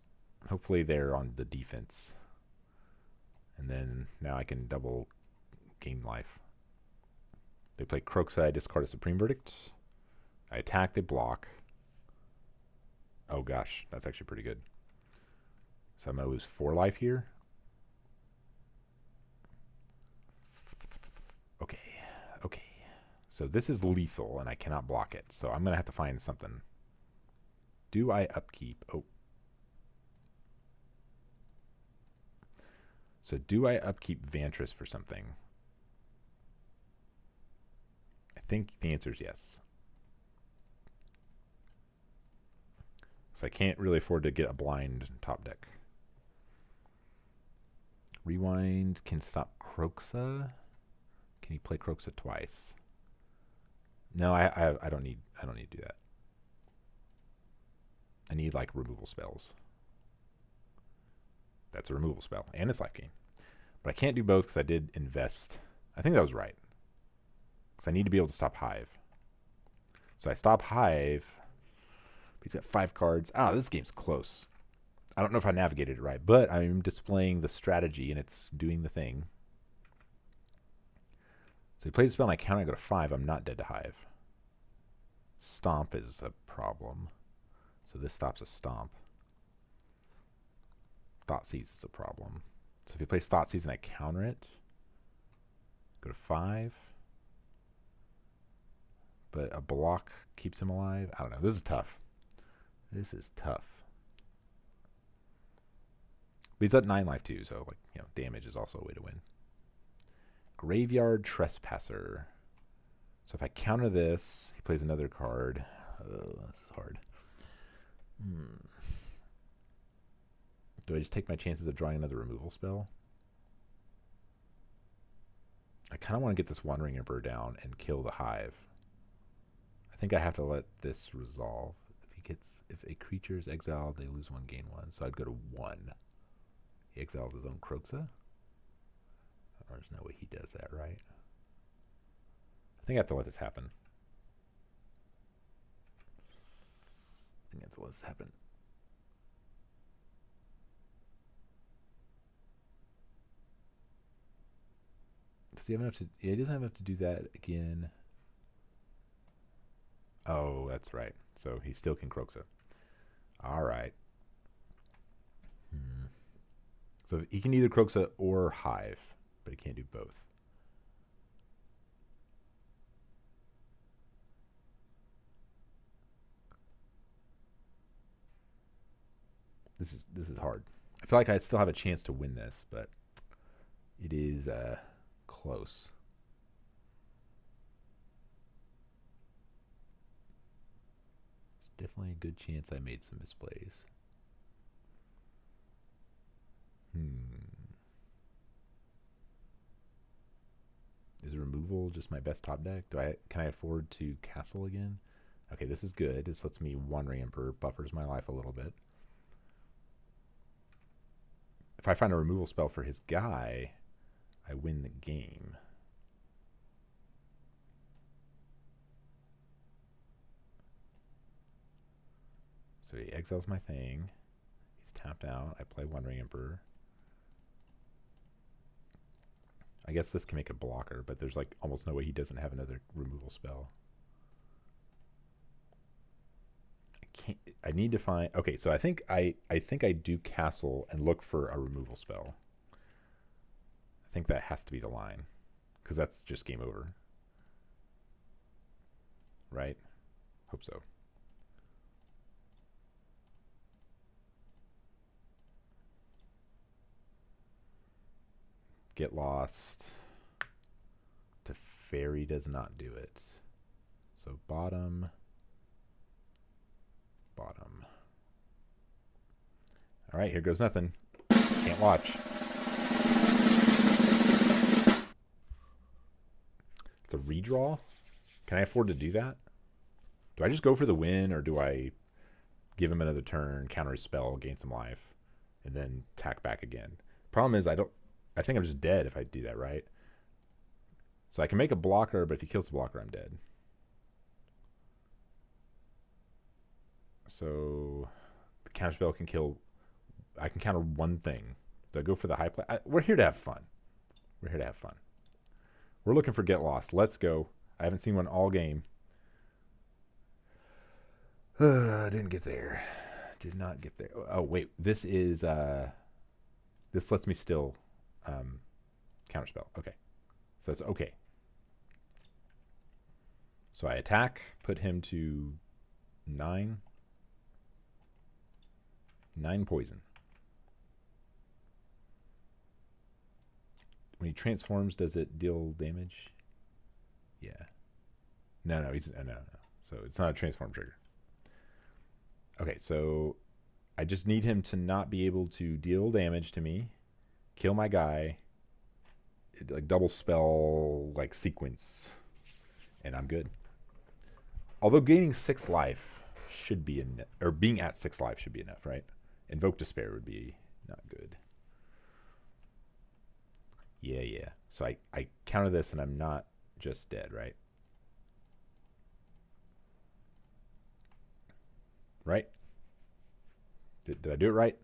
Hopefully they're on the defense. And then now I can double gain life. They play Croxa, I discard a Supreme Verdict. I attack, they block. Oh gosh, that's actually pretty good. So I'm going to lose 4 life here. Okay. So this is lethal, and I cannot block it. So I'm going to have to find something. Do I upkeep? Oh. So do I upkeep Vantress for something? I think the answer is yes. So I can't really afford to get a blind top deck. Rewind can stop Croxa. Can he play Croxa twice? No, I don't need to do that. I need like removal spells. That's a removal spell and it's life gain. But I can't do both because I did invest. I think that was right. Because I need to be able to stop Hive. So I stop Hive. He's got 5 cards. This game's close. I don't know if I navigated it right, but I'm displaying the strategy and it's doing the thing. So he plays a spell and I counter, I go to 5. I'm not dead to Hive. Stomp is a problem. So this stops a Stomp. Thoughtseize is a problem. So if he plays Thoughtseize and I counter it, go to 5. But a block keeps him alive. I don't know. This is tough. But he's at 9 life too, so like, you know, damage is also a way to win. Graveyard Trespasser. So if I counter this, he plays another card. Oh, this is hard. Do I just take my chances of drawing another removal spell? I kind of want to get this Wandering Emperor down and kill the Hive. I think I have to let this resolve. If a creature is exiled, they lose 1, gain 1. So I'd go to 1. He exiles his own Kroxa. There's no way he does that, right? I think I have to let this happen. Does he have enough to... He doesn't have enough to do that again. Oh, that's right. So he still can Kroxa. All right. So he can either Kroxa or Hive, but he can't do both. This is hard. I feel like I still have a chance to win this, but it is close. There's definitely a good chance I made some misplays. Is removal just my best top deck? Can I afford to castle again? Okay, this is good. This lets me Wandering Emperor, buffers my life a little bit. If I find a removal spell for his guy, I win the game. So he exiles my thing. He's tapped out. I play Wandering Emperor. I guess this can make a blocker, but there's like almost no way he doesn't have another removal spell. I need to find... Okay, so I think I do castle and look for a removal spell. I think that has to be the line, because that's just game over. Right? Hope so. Get Lost. Teferi does not do it. So bottom. All right, here goes nothing. Can't watch. It's a redraw. Can I afford to do that? Do I just go for the win, or do I give him another turn, counter his spell, gain some life, and then tack back again? Problem is, I think I'm just dead if I do that, right? So I can make a blocker, but if he kills the blocker, I'm dead. So the counterspell can kill... I can counter one thing. Do I go for the high play? We're here to have fun. We're looking for Get Lost. Let's go. I haven't seen one all game. Didn't get there. Did not get there. Oh, wait. This is... this lets me still counterspell. Okay. So it's okay. So I attack. Put him to 9. 9 poison. When he transforms, does it deal damage? Yeah. No. So it's not a transform trigger. Okay, so I just need him to not be able to deal damage to me, kill my guy, like double spell, like sequence, and I'm good. Although gaining 6 life should be enough, or being at 6 life should be enough, right? Invoke Despair would be not good. Yeah. So I counter this and I'm not just dead, right? Right? Did I do it right?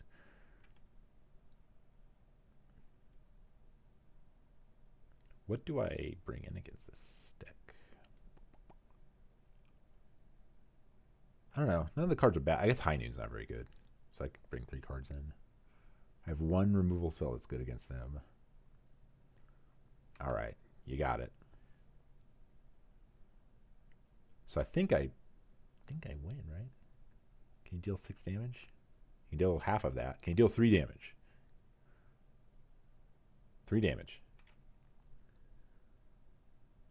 What do I bring in against this deck? I don't know. None of the cards are bad. I guess High Noon's not very good. So I can bring 3 cards in. I have 1 removal spell that's good against them. All right. You got it. So I think I win, right? Can you deal 6 damage? You can deal half of that. Can you deal 3 damage? 3 damage.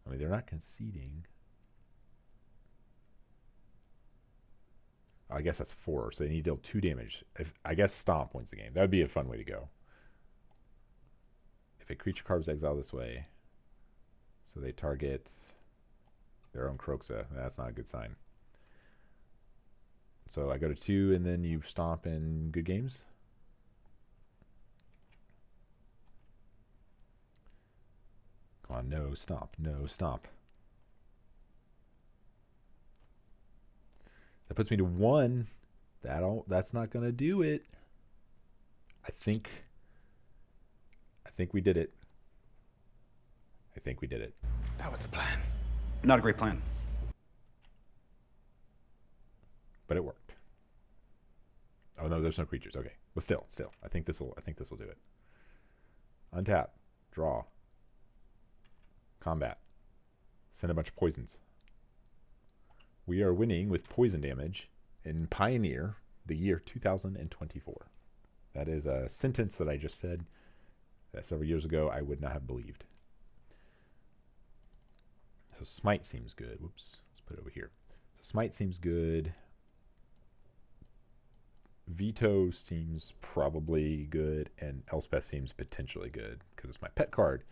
I mean, they're not conceding. I guess that's 4, so they need to deal 2 damage. I guess Stomp wins the game. That would be a fun way to go. If a creature carves exile this way, so they target their own Kroxa, that's not a good sign. So I go to 2, and then you Stomp in good games. Come on, no Stomp, no Stomp. That puts me to 1. That's not gonna do it. I think we did it. I think we did it. That was the plan. Not a great plan. But it worked. Oh no, there's no creatures. Okay, but still, I think this will do it. Untap, draw, combat, send a bunch of poisons. We are winning with poison damage in Pioneer, the year 2024. That is a sentence that I just said that several years ago I would not have believed. So Smite seems good. Whoops, let's put it over here. So Smite seems good. Veto seems probably good, and Elspeth seems potentially good because it's my pet card.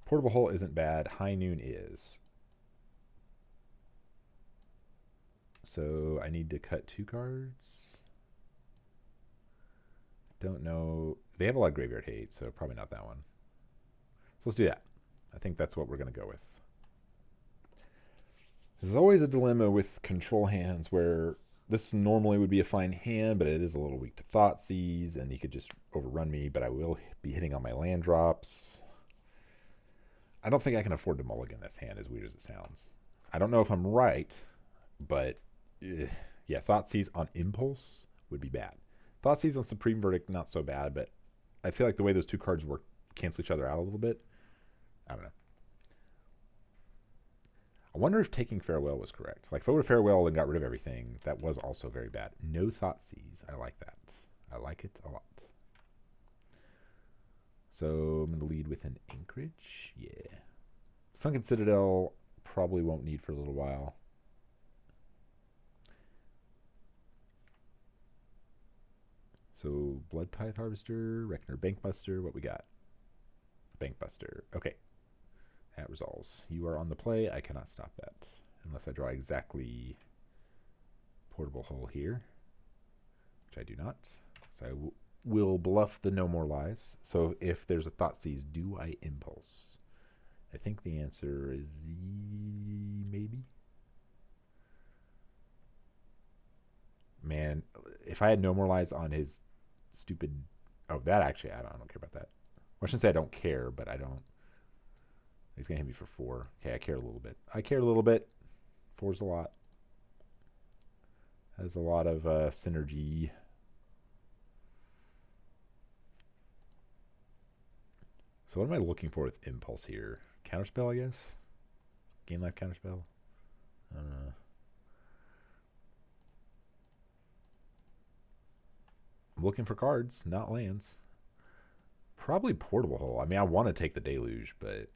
Portable Hole isn't bad. High Noon is. So I need to cut 2 cards. Don't know. They have a lot of graveyard hate, so probably not that one. So let's do that. I think that's what we're going to go with. There's always a dilemma with control hands where this normally would be a fine hand, but it is a little weak to Thoughtseize, and he could just overrun me, but I will be hitting on my land drops. I don't think I can afford to mulligan this hand, as weird as it sounds. I don't know if I'm right, but yeah, Thoughtseize on Impulse would be bad. Thoughtseize on Supreme Verdict, not so bad, but I feel like the way those 2 cards work cancel each other out a little bit. I don't know. I wonder if taking Farewell was correct. Like, if I would have Farewell and got rid of everything, that was also very bad. No Thoughtseize. I like that. I like it a lot. So I'm going to lead with an Anchorage. Yeah. Sunken Citadel probably won't need for a little while. So Blood Tithe Harvester, Reckoner Bankbuster. What we got? Bankbuster. Okay. That resolves. You are on the play. I cannot stop that unless I draw exactly Portable Hole here, which I do not. So I will bluff the No More Lies. So if there's a Thoughtseize, do I Impulse? I think the answer is maybe. Man, if I had No More Lies on his stupid... Oh, that actually, I don't care about that. Well, I shouldn't say I don't care, but I don't. He's going to hit me for 4. Okay, I care a little bit. I care a little bit. 4's a lot. Has a lot of synergy. So what am I looking for with Impulse here? Counterspell, I guess? Gain life counterspell? I don't know. I'm looking for cards, not lands. Probably Portable Hole. I mean, I want to take the Deluge, but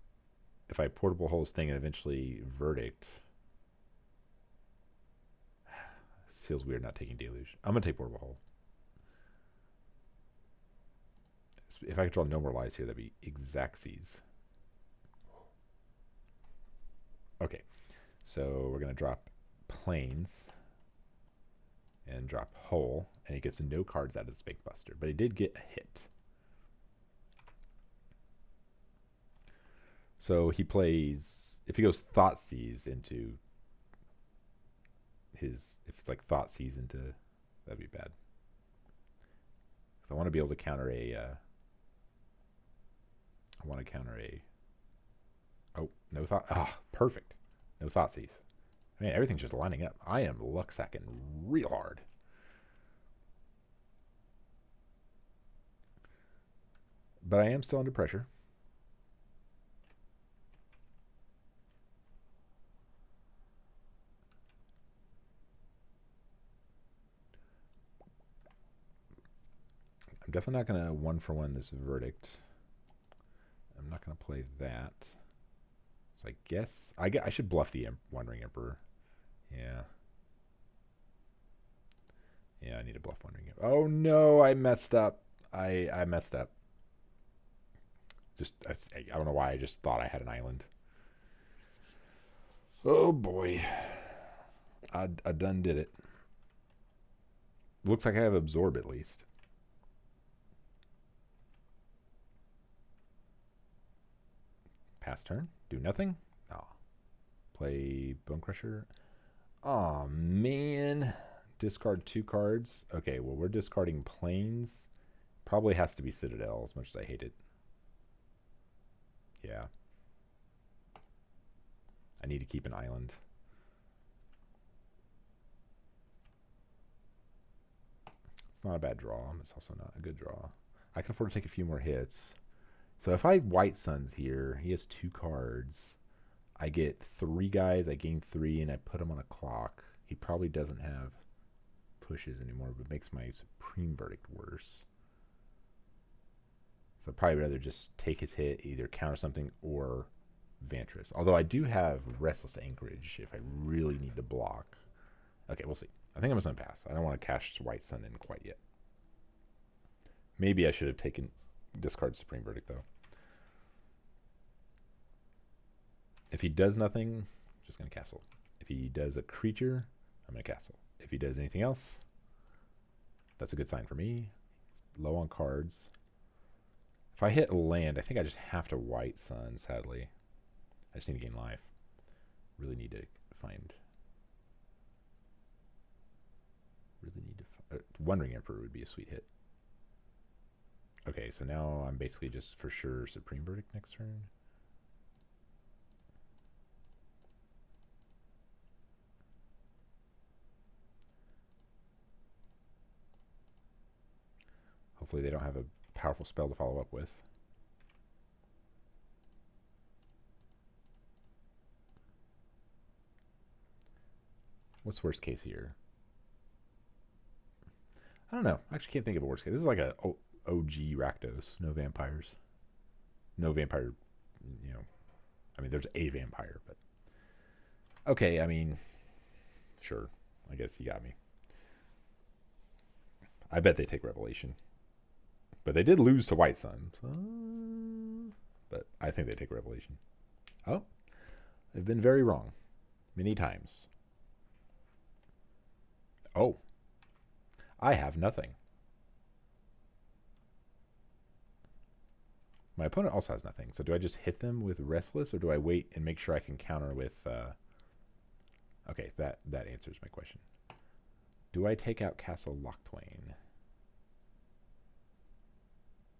if I Portable Hole this thing and eventually Verdict, it feels weird not taking Deluge. I'm going to take Portable Hole. If I could draw No More Lies here, that'd be Xaxes. Okay, so we're going to drop Plains and drop Hole, and he gets no cards out of the Bankbuster, but he did get a hit. So he plays, if he goes Thoughtseize into his, if it's like Thoughtseize into, that'd be bad. So I want to be able to counter a, oh, no thought, perfect. No Thoughtseize. Man, everything's just lining up. I am luck sacking real hard. But I am still under pressure. I'm definitely not going to 1-for-1 this Verdict. I'm not going to play that. So I guess I should bluff the One Ring Emperor. Yeah. Yeah, I need to bluff One Ring Emperor. Oh no, I messed up. I messed up. I don't know why. I just thought I had an island. Oh boy. I done did it. Looks like I have Absorb at least. Pass turn. Do nothing. Oh. Play Bone Crusher. Oh man. Discard 2 cards. Okay, well we're discarding Plains. Probably has to be Citadel as much as I hate it. Yeah. I need to keep an island. It's not a bad draw. It's also not a good draw. I can afford to take a few more hits. So if I White Suns here, he has 2 cards. I get 3 guys, I gain 3, and I put him on a clock. He probably doesn't have pushes anymore, but makes my Supreme Verdict worse. So I'd probably rather just take his hit, either counter something or Vantress. Although I do have Restless Anchorage if I really need to block. Okay, we'll see. I think I'm just going to pass. I don't want to cash White Sun in quite yet. Maybe I should have taken discard Supreme Verdict, though. If he does nothing, I'm just going to castle. If he does a creature, I'm going to castle. If he does anything else, that's a good sign for me. He's low on cards. If I hit land, I think I just have to White Sun, sadly. I just need to gain life. Really need to find... One Ring Emperor would be a sweet hit. Okay, so now I'm basically just for sure Supreme Verdict next turn. Hopefully they don't have a powerful spell to follow up with. What's worst case here? I don't know. I actually can't think of a worst case. This is like a OG Rakdos. No vampires. No vampire, you know. I mean, there's a vampire, but... Okay, I mean... Sure. I guess you got me. I bet they take Revelation. But they did lose to White Sun. So... But I think they take Revelation. Oh. They've been very wrong. Many times. Oh. I have nothing. My opponent also has nothing. So do I just hit them with Restless, or do I wait and make sure I can counter with... Okay, that answers my question. Do I take out Castle Locktwain?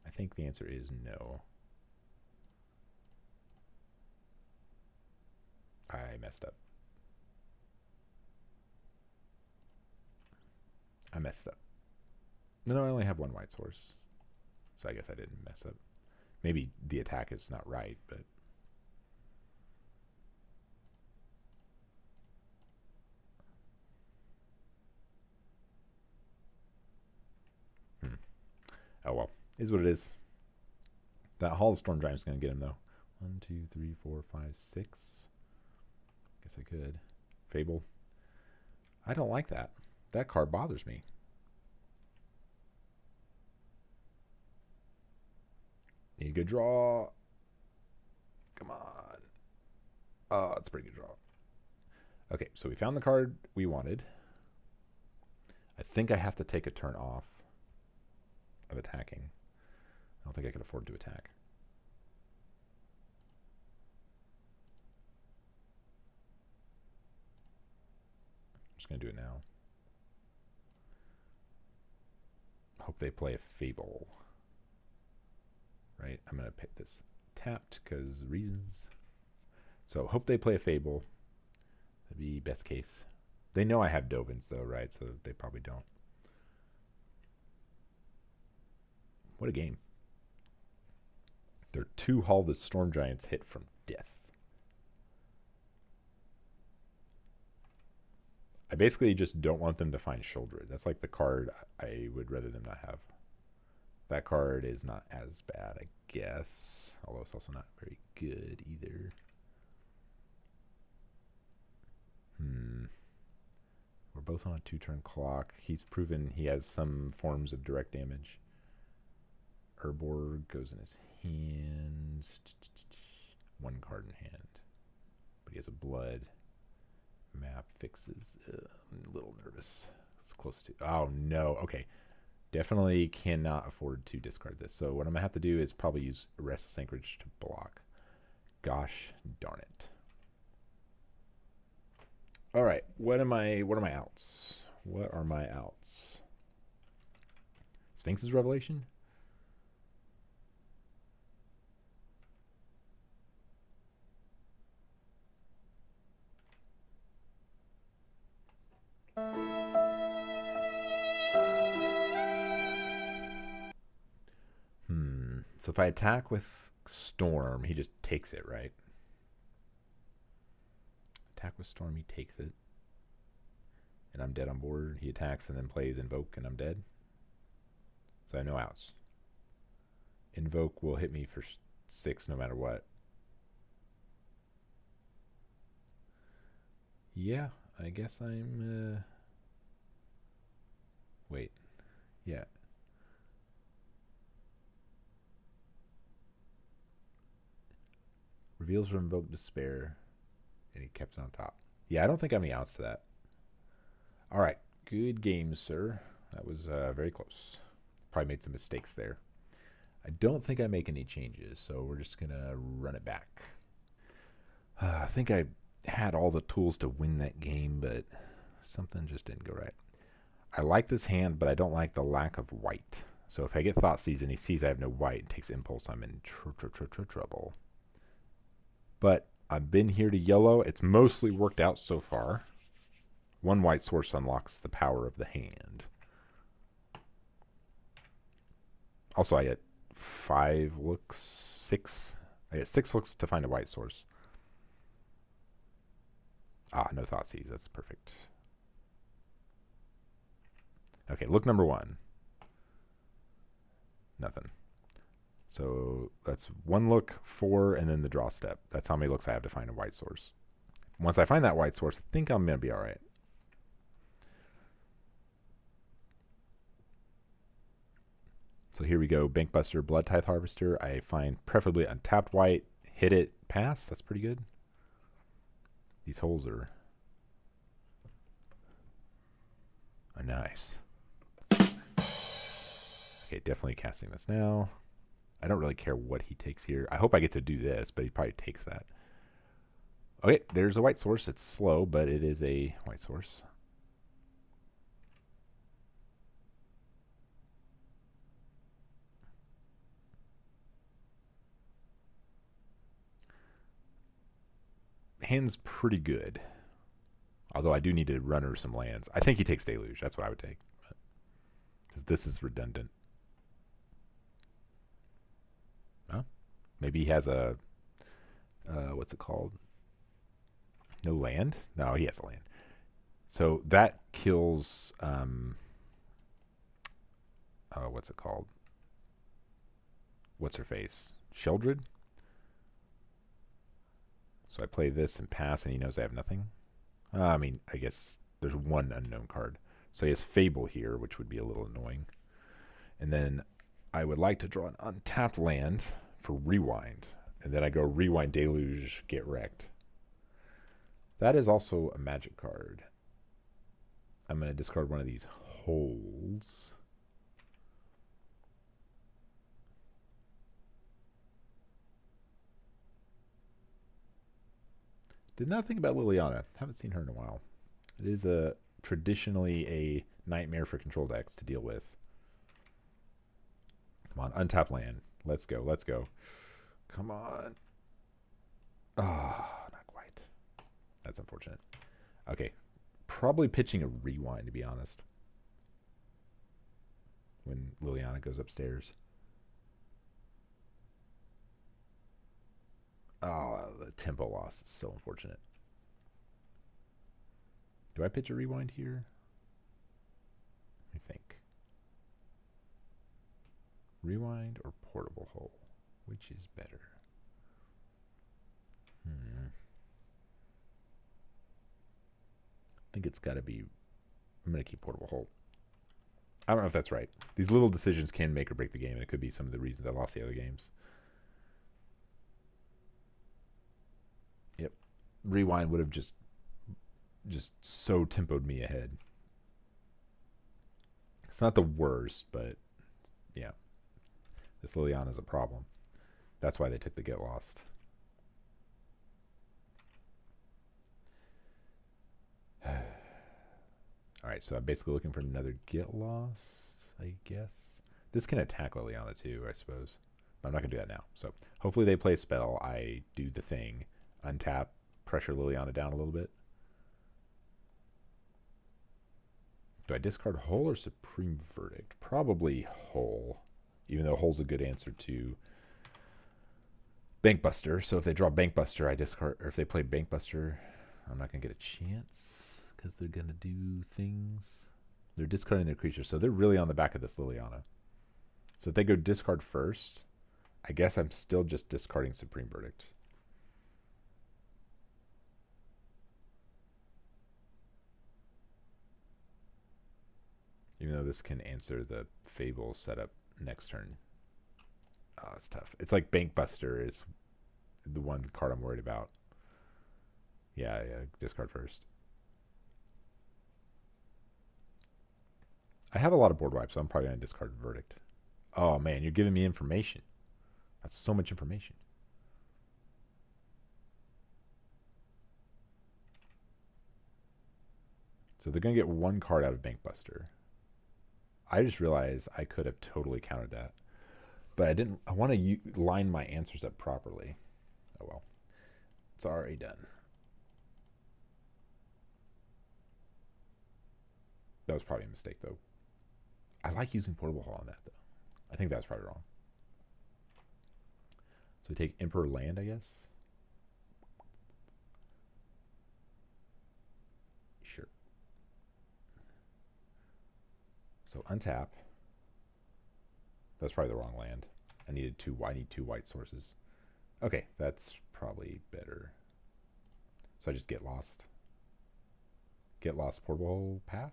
I think the answer is no. I messed up. I messed up. No, I only have 1 white source. So I guess I didn't mess up. Maybe the attack is not right, but... Oh well. Is what it is. That Hall of Storm Giant is going to get him, though. 1, 2, 3, 4, 5, 6. Guess I could. Fable. I don't like that. That card bothers me. Need a good draw. Come on. Oh, it's a pretty good draw. Okay, so we found the card we wanted. I think I have to take a turn off of attacking. I don't think I can afford to attack. I'm just going to do it now. Hope they play a Fable. Right? I'm going to pick this tapped because reasons. So hope they play a Fable. That'd be best case. They know I have Dovins though, right? So they probably don't. What a game. They're 2 Hall of the Storm Giants hit from death. I basically just don't want them to find Sheoldred. That's like the card I would rather them not have. That card is not as bad, I guess. Although it's also not very good either. We're both on a 2-turn clock. He's proven he has some forms of direct damage. Urborg goes in his hand. 1 card in hand. But he has a blood. Map fixes. I'm a little nervous. It's close to... Oh, no. Okay. Definitely cannot afford to discard this. So what I'm going to have to do is probably use Restless Anchorage to block. Gosh darn it. All right. What are my outs? What are my outs? Sphinx's Revelation? So if I attack with Storm, he just takes it, right? Attack with Storm, he takes it. And I'm dead on board. He attacks and then plays Invoke, and I'm dead. So I have no outs. Invoke will hit me for 6 no matter what. Yeah, I guess I'm... Wait. Yeah. Reveals from Invoke Despair. And he kept it on top. Yeah, I don't think I have any outs to that. All right. Good game, sir. That was very close. Probably made some mistakes there. I don't think I make any changes, so we're just going to run it back. I think I had all the tools to win that game, but something just didn't go right. I like this hand, but I don't like the lack of white. So if I get Thoughtseize and he sees I have no white and takes Impulse, I'm in trouble. But I've been here to yellow. It's mostly worked out so far. 1 white source unlocks the power of the hand. Also, I get 5 looks, 6. I get 6 looks to find a white source. Ah, no Thoughtseize. That's perfect. Okay, look number 1. Nothing. So that's 1 look, 4, and then the draw step. That's how many looks I have to find a white source. Once I find that white source, I think I'm going to be all right. So here we go. Bankbuster, Blood Tithe Harvester. I find preferably untapped white. Hit it, pass. That's pretty good. These holes are nice. Okay, definitely casting this now. I don't really care what he takes here. I hope I get to do this, but he probably takes that. Okay, there's a white source. It's slow, but it is a white source. Hand's pretty good. Although I do need to runner some lands. I think he takes Deluge. That's what I would take. Because this is redundant. Huh? Maybe he has a... what's it called? No land? No, he has a land. So that kills... what's it called? What's her face? Sheldred? So I play this and pass, and he knows I have nothing. I mean, I guess there's 1 unknown card. So he has Fable here, which would be a little annoying. And then I would like to draw an untapped land for Rewind. And then I go Rewind Deluge, get wrecked. That is also a magic card. I'm going to discard one of these holes. Did not think about Liliana. Haven't seen her in a while. It is traditionally a nightmare for control decks to deal with. Come on, untap land. Let's go, let's go. Come on. Ah, not quite. That's unfortunate. Okay, probably pitching a Rewind, to be honest. When Liliana goes upstairs. Oh, the tempo loss is so unfortunate. Do I pitch a Rewind here? Let me think. Rewind or portable hole? Which is better? I think it's got to be... I'm going to keep portable hole. I don't know if that's right. These little decisions can make or break the game, and it could be some of the reasons I lost the other games. Yep. Rewind would have just so tempoed me ahead. It's not the worst, but yeah. This Liliana's a problem. That's why they took the get lost. All right, so I'm basically looking for another get lost, I guess. This can attack Liliana too, I suppose. But I'm not going to do that now. So hopefully they play a spell. I do the thing. Untap, pressure Liliana down a little bit. Do I discard Hole or Supreme Verdict? Probably Hole, even though Hole's a good answer to Bankbuster. So if they draw Bankbuster, I discard. Or if they play Bankbuster, I'm not going to get a chance because they're going to do things. They're discarding their creature, so they're really on the back of this Liliana. So if they go discard first, I guess I'm still just discarding Supreme Verdict. Even though this can answer the Fable setup next turn. Oh, it's tough. It's like Bankbuster is the one card I'm worried about. Yeah, discard first. I have a lot of board wipes, so I'm probably going to discard Verdict. Oh, man, you're giving me information. That's so much information. So they're going to get one card out of Bankbuster. I just realized I could have totally countered that. But I didn't. I want to line my answers up properly. Oh, well. It's already done. That was probably a mistake, though. I like using Portable Hall on that, though. I think that's probably wrong. So we take Emperor Land, I guess. Sure. So untap. That's probably the wrong land. I need two white sources. Okay, that's probably better. So I just get lost. Get lost, Portable Hole, pass.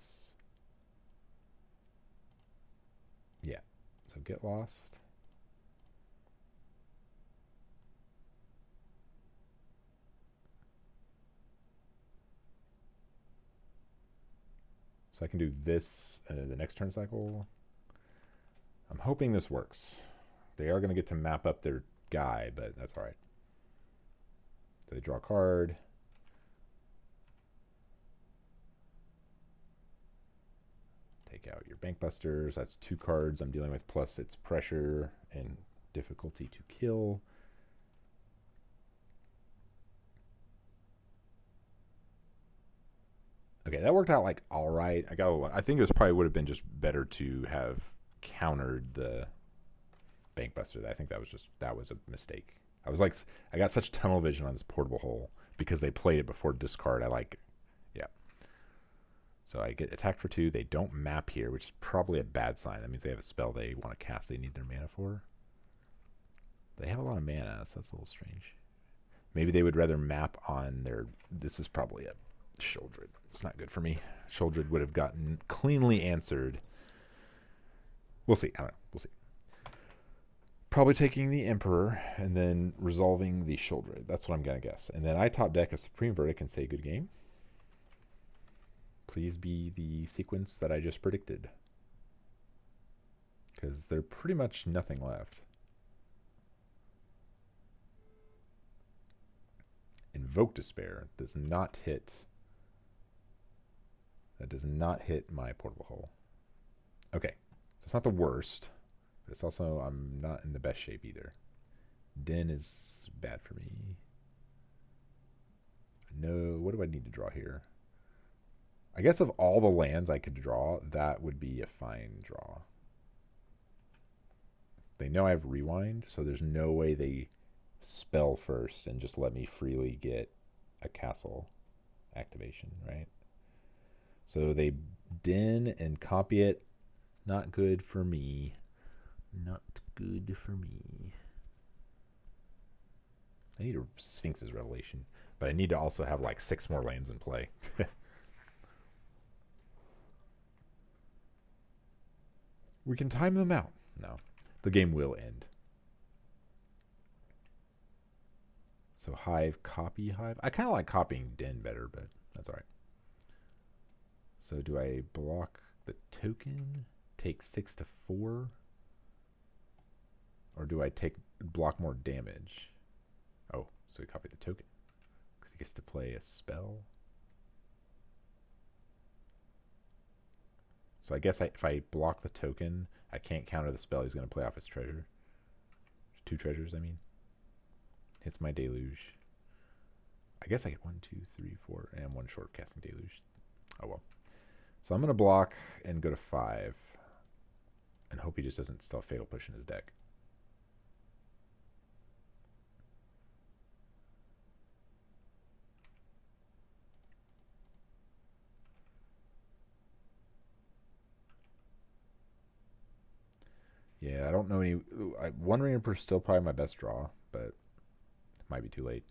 Yeah. So get lost. So I can do this the next turn cycle. I'm hoping this works. They are going to get to map up their guy, but that's all right. So they draw a card. Take out your Bankbusters. That's 2 cards I'm dealing with, plus its pressure and difficulty to kill. Okay, that worked out like all right. I think this probably would have been just better to have countered the Bankbuster. I think that was a mistake. I got such tunnel vision on this Portable Hole because they played it before discard. Yeah. So I get attacked for 2. They don't map here, which is probably a bad sign. That means they have a spell they want to cast they need their mana for. They have a lot of mana, so that's a little strange. Maybe they would rather map on their... This is probably a Sholdred. It's not good for me. Sholdred would have gotten cleanly answered. We'll see. I don't know. We'll see. Probably taking the Emperor and then resolving the Sholdred. That's what I'm going to guess. And then I top deck a Supreme Verdict and say good game. Please be the sequence that I just predicted. Because there's pretty much nothing left. Invoke Despair does not hit. That does not hit my Portable Hole. Okay. So it's not the worst. But it's also, I'm not in the best shape either. Den is bad for me. No, what do I need to draw here? I guess of all the lands I could draw, that would be a fine draw. They know I have Rewind, so there's no way they spell first and just let me freely get a castle activation, right? So they den and copy it. Not good for me. Not good for me. I need a Sphinx's Revelation, but I need to also have like 6 more lands in play. We can time them out. No, the game will end. So Hive, copy Hive. I kind of like copying Den better, but that's all right. So do I block the token, take 6 to 4? Or do I block more damage? Oh, so he copied the token. Because he gets to play a spell. So I guess if I block the token, I can't counter the spell he's going to play off his treasure. 2 treasures, I mean. Hits my Deluge. I guess I get 1, 2, 3, 4, and 1 short casting Deluge. Oh well. So I'm going to block and go to 5. And hope he just doesn't still Fatal Push in his deck. Yeah, I don't know any. One Reaper is still probably my best draw, but it might be too late.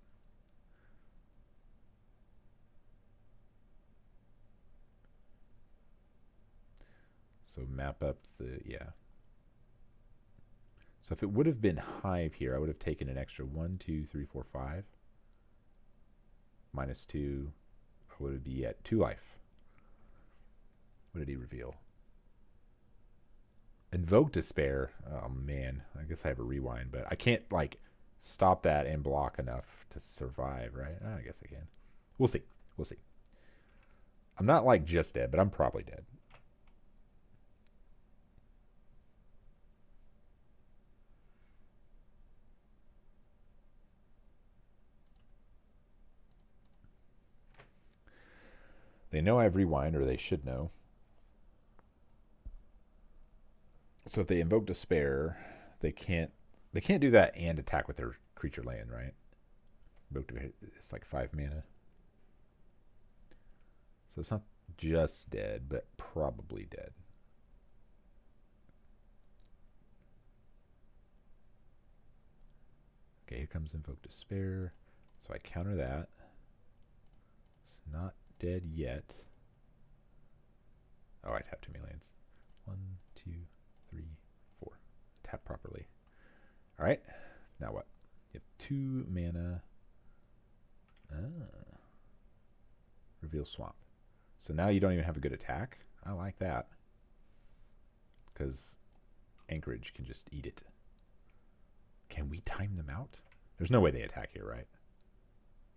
So map up the, yeah. So if it would have been Hive here, I would have taken an extra 1, 2, 3, 4, 5. Minus 2. I would be at 2 life. What did he reveal? Invoke Despair. Oh man, I guess I have a rewind, but I can't like stop that and block enough to survive, right? I guess I can. We'll see. We'll see. I'm not like just dead, but I'm probably dead. They know I have rewind, or they should know. So if they invoke Despair, they can't do that and attack with their creature land, right? It's like 5 mana. So it's not just dead, but probably dead. Okay, here comes Invoke Despair. So I counter that. It's not dead yet. Oh, I tapped too many lands. 1, 2, 3, 4. Tap properly. All right. Now what? You have 2 mana. Reveal Swamp. So now you don't even have a good attack. I like that. Because Anchorage can just eat it. Can we time them out? There's no way they attack here, right?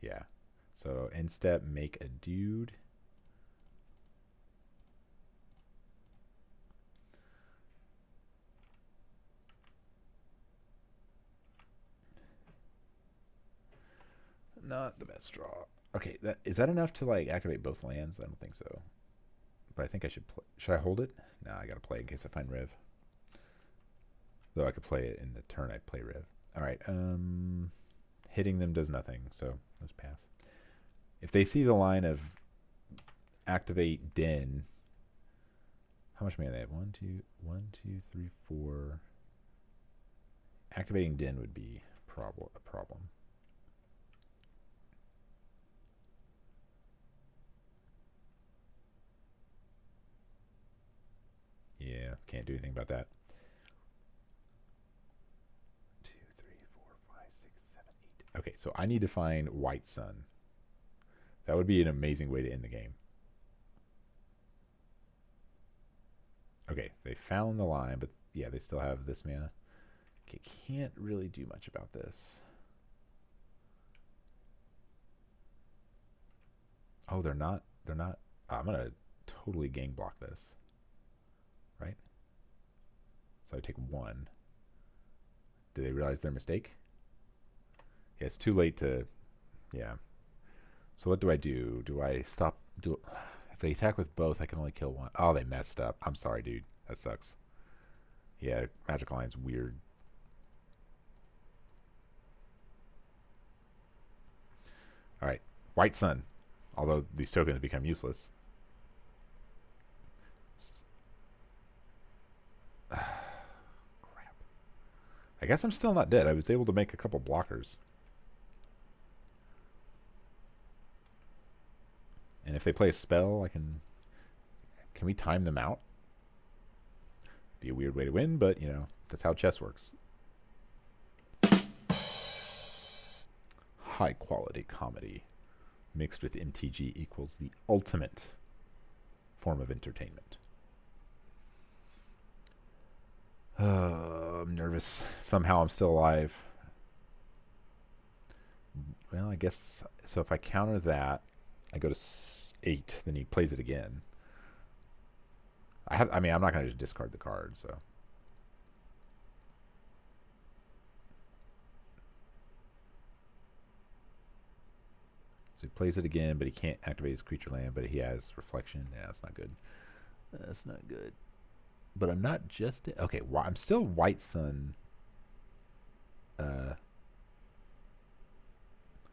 Yeah. So end step, make a dude. Not the best draw. Okay, is that enough to like activate both lands? I don't think so. But I think I should play. Should I hold it? No, I gotta play in case I find Rev. Though I could play it in the turn I'd play Rev. Alright, hitting them does nothing, so let's pass. If they see the line of activate Den, how much mana they have? 1, 2, 3, 4. Activating Den would be a problem. Yeah, can't do anything about that. 2, 3, 4, 5, 6, 7, 8. Okay, so I need to find White Sun. That would be an amazing way to end the game. Okay, they found the line, but yeah, they still have this mana. Okay, can't really do much about this. Oh, they're not. Oh, I'm going to totally gang block this. Right? So I take 1. Do they realize their mistake? Yeah, it's too late to... Yeah. So what do I do? Do I stop... If they attack with both, I can only kill 1. Oh, they messed up. I'm sorry, dude. That sucks. Yeah, Magic Line's weird. Alright. White Sun. Although these tokens become useless. Crap. I guess I'm still not dead. I was able to make a couple blockers. And if they play a spell, I can... Can we time them out? Be a weird way to win, but, you know, that's how chess works. High quality comedy mixed with MTG equals the ultimate form of entertainment. I'm nervous. Somehow I'm still alive. Well, I guess... So if I counter that, I go to 8. Then he plays it again. I mean, I'm not going to just discard the card, so... So he plays it again, but he can't activate his creature land, but he has reflection. Yeah, that's not good. That's not good. But I'm not just... Okay, I'm still White Sun.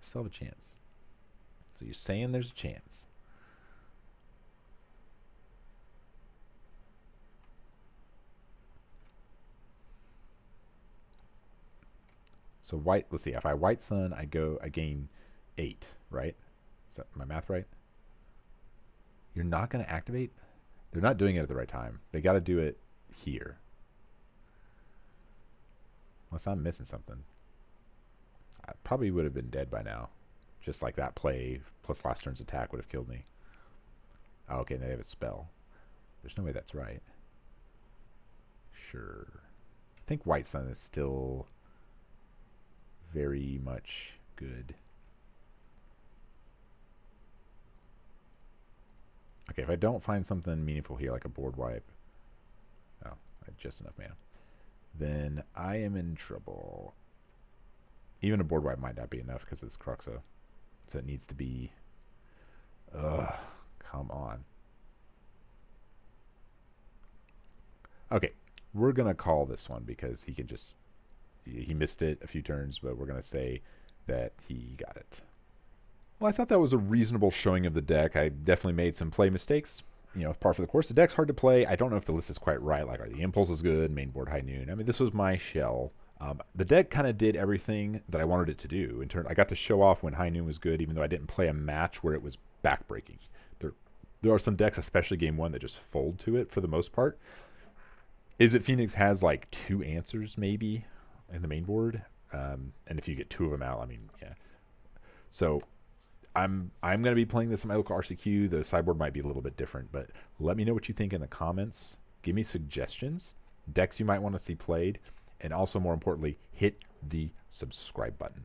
Still have a chance. So you're saying there's a chance. So white, let's see, if I White Sun, I gain 8, right? Is that my math right? You're not going to activate? They're not doing it at the right time. They got to do it here. Unless I'm missing something. I probably would have been dead by now. Just like that play plus last turn's attack would have killed me. Oh, okay, they have a spell. There's no way that's right. Sure. I think White Sun is still very much good. Okay, if I don't find something meaningful here, like a board wipe, oh, I have just enough mana, then I am in trouble. Even a board wipe might not be enough because it's Cruxa. So it needs to be... Ugh, come on. Okay, we're going to call this one because he can just... He missed it a few turns, but we're going to say that he got it. Well, I thought that was a reasonable showing of the deck. I definitely made some play mistakes. You know, par for the course. The deck's hard to play. I don't know if the list is quite right. Like, are the impulses good? Main board high noon. I mean, this was my shell. The deck kind of did everything that I wanted it to do. In turn, I got to show off when high noon was good, even though I didn't play a match where it was backbreaking. There are some decks, especially game 1, that just fold to it for the most part. Is it Phoenix has like 2 answers maybe in the main board? And if you get 2 of them out, I mean, yeah. So I'm going to be playing this in my local RCQ. The sideboard might be a little bit different, but let me know what you think in the comments. Give me suggestions, decks you might want to see played, and also more importantly, hit the subscribe button.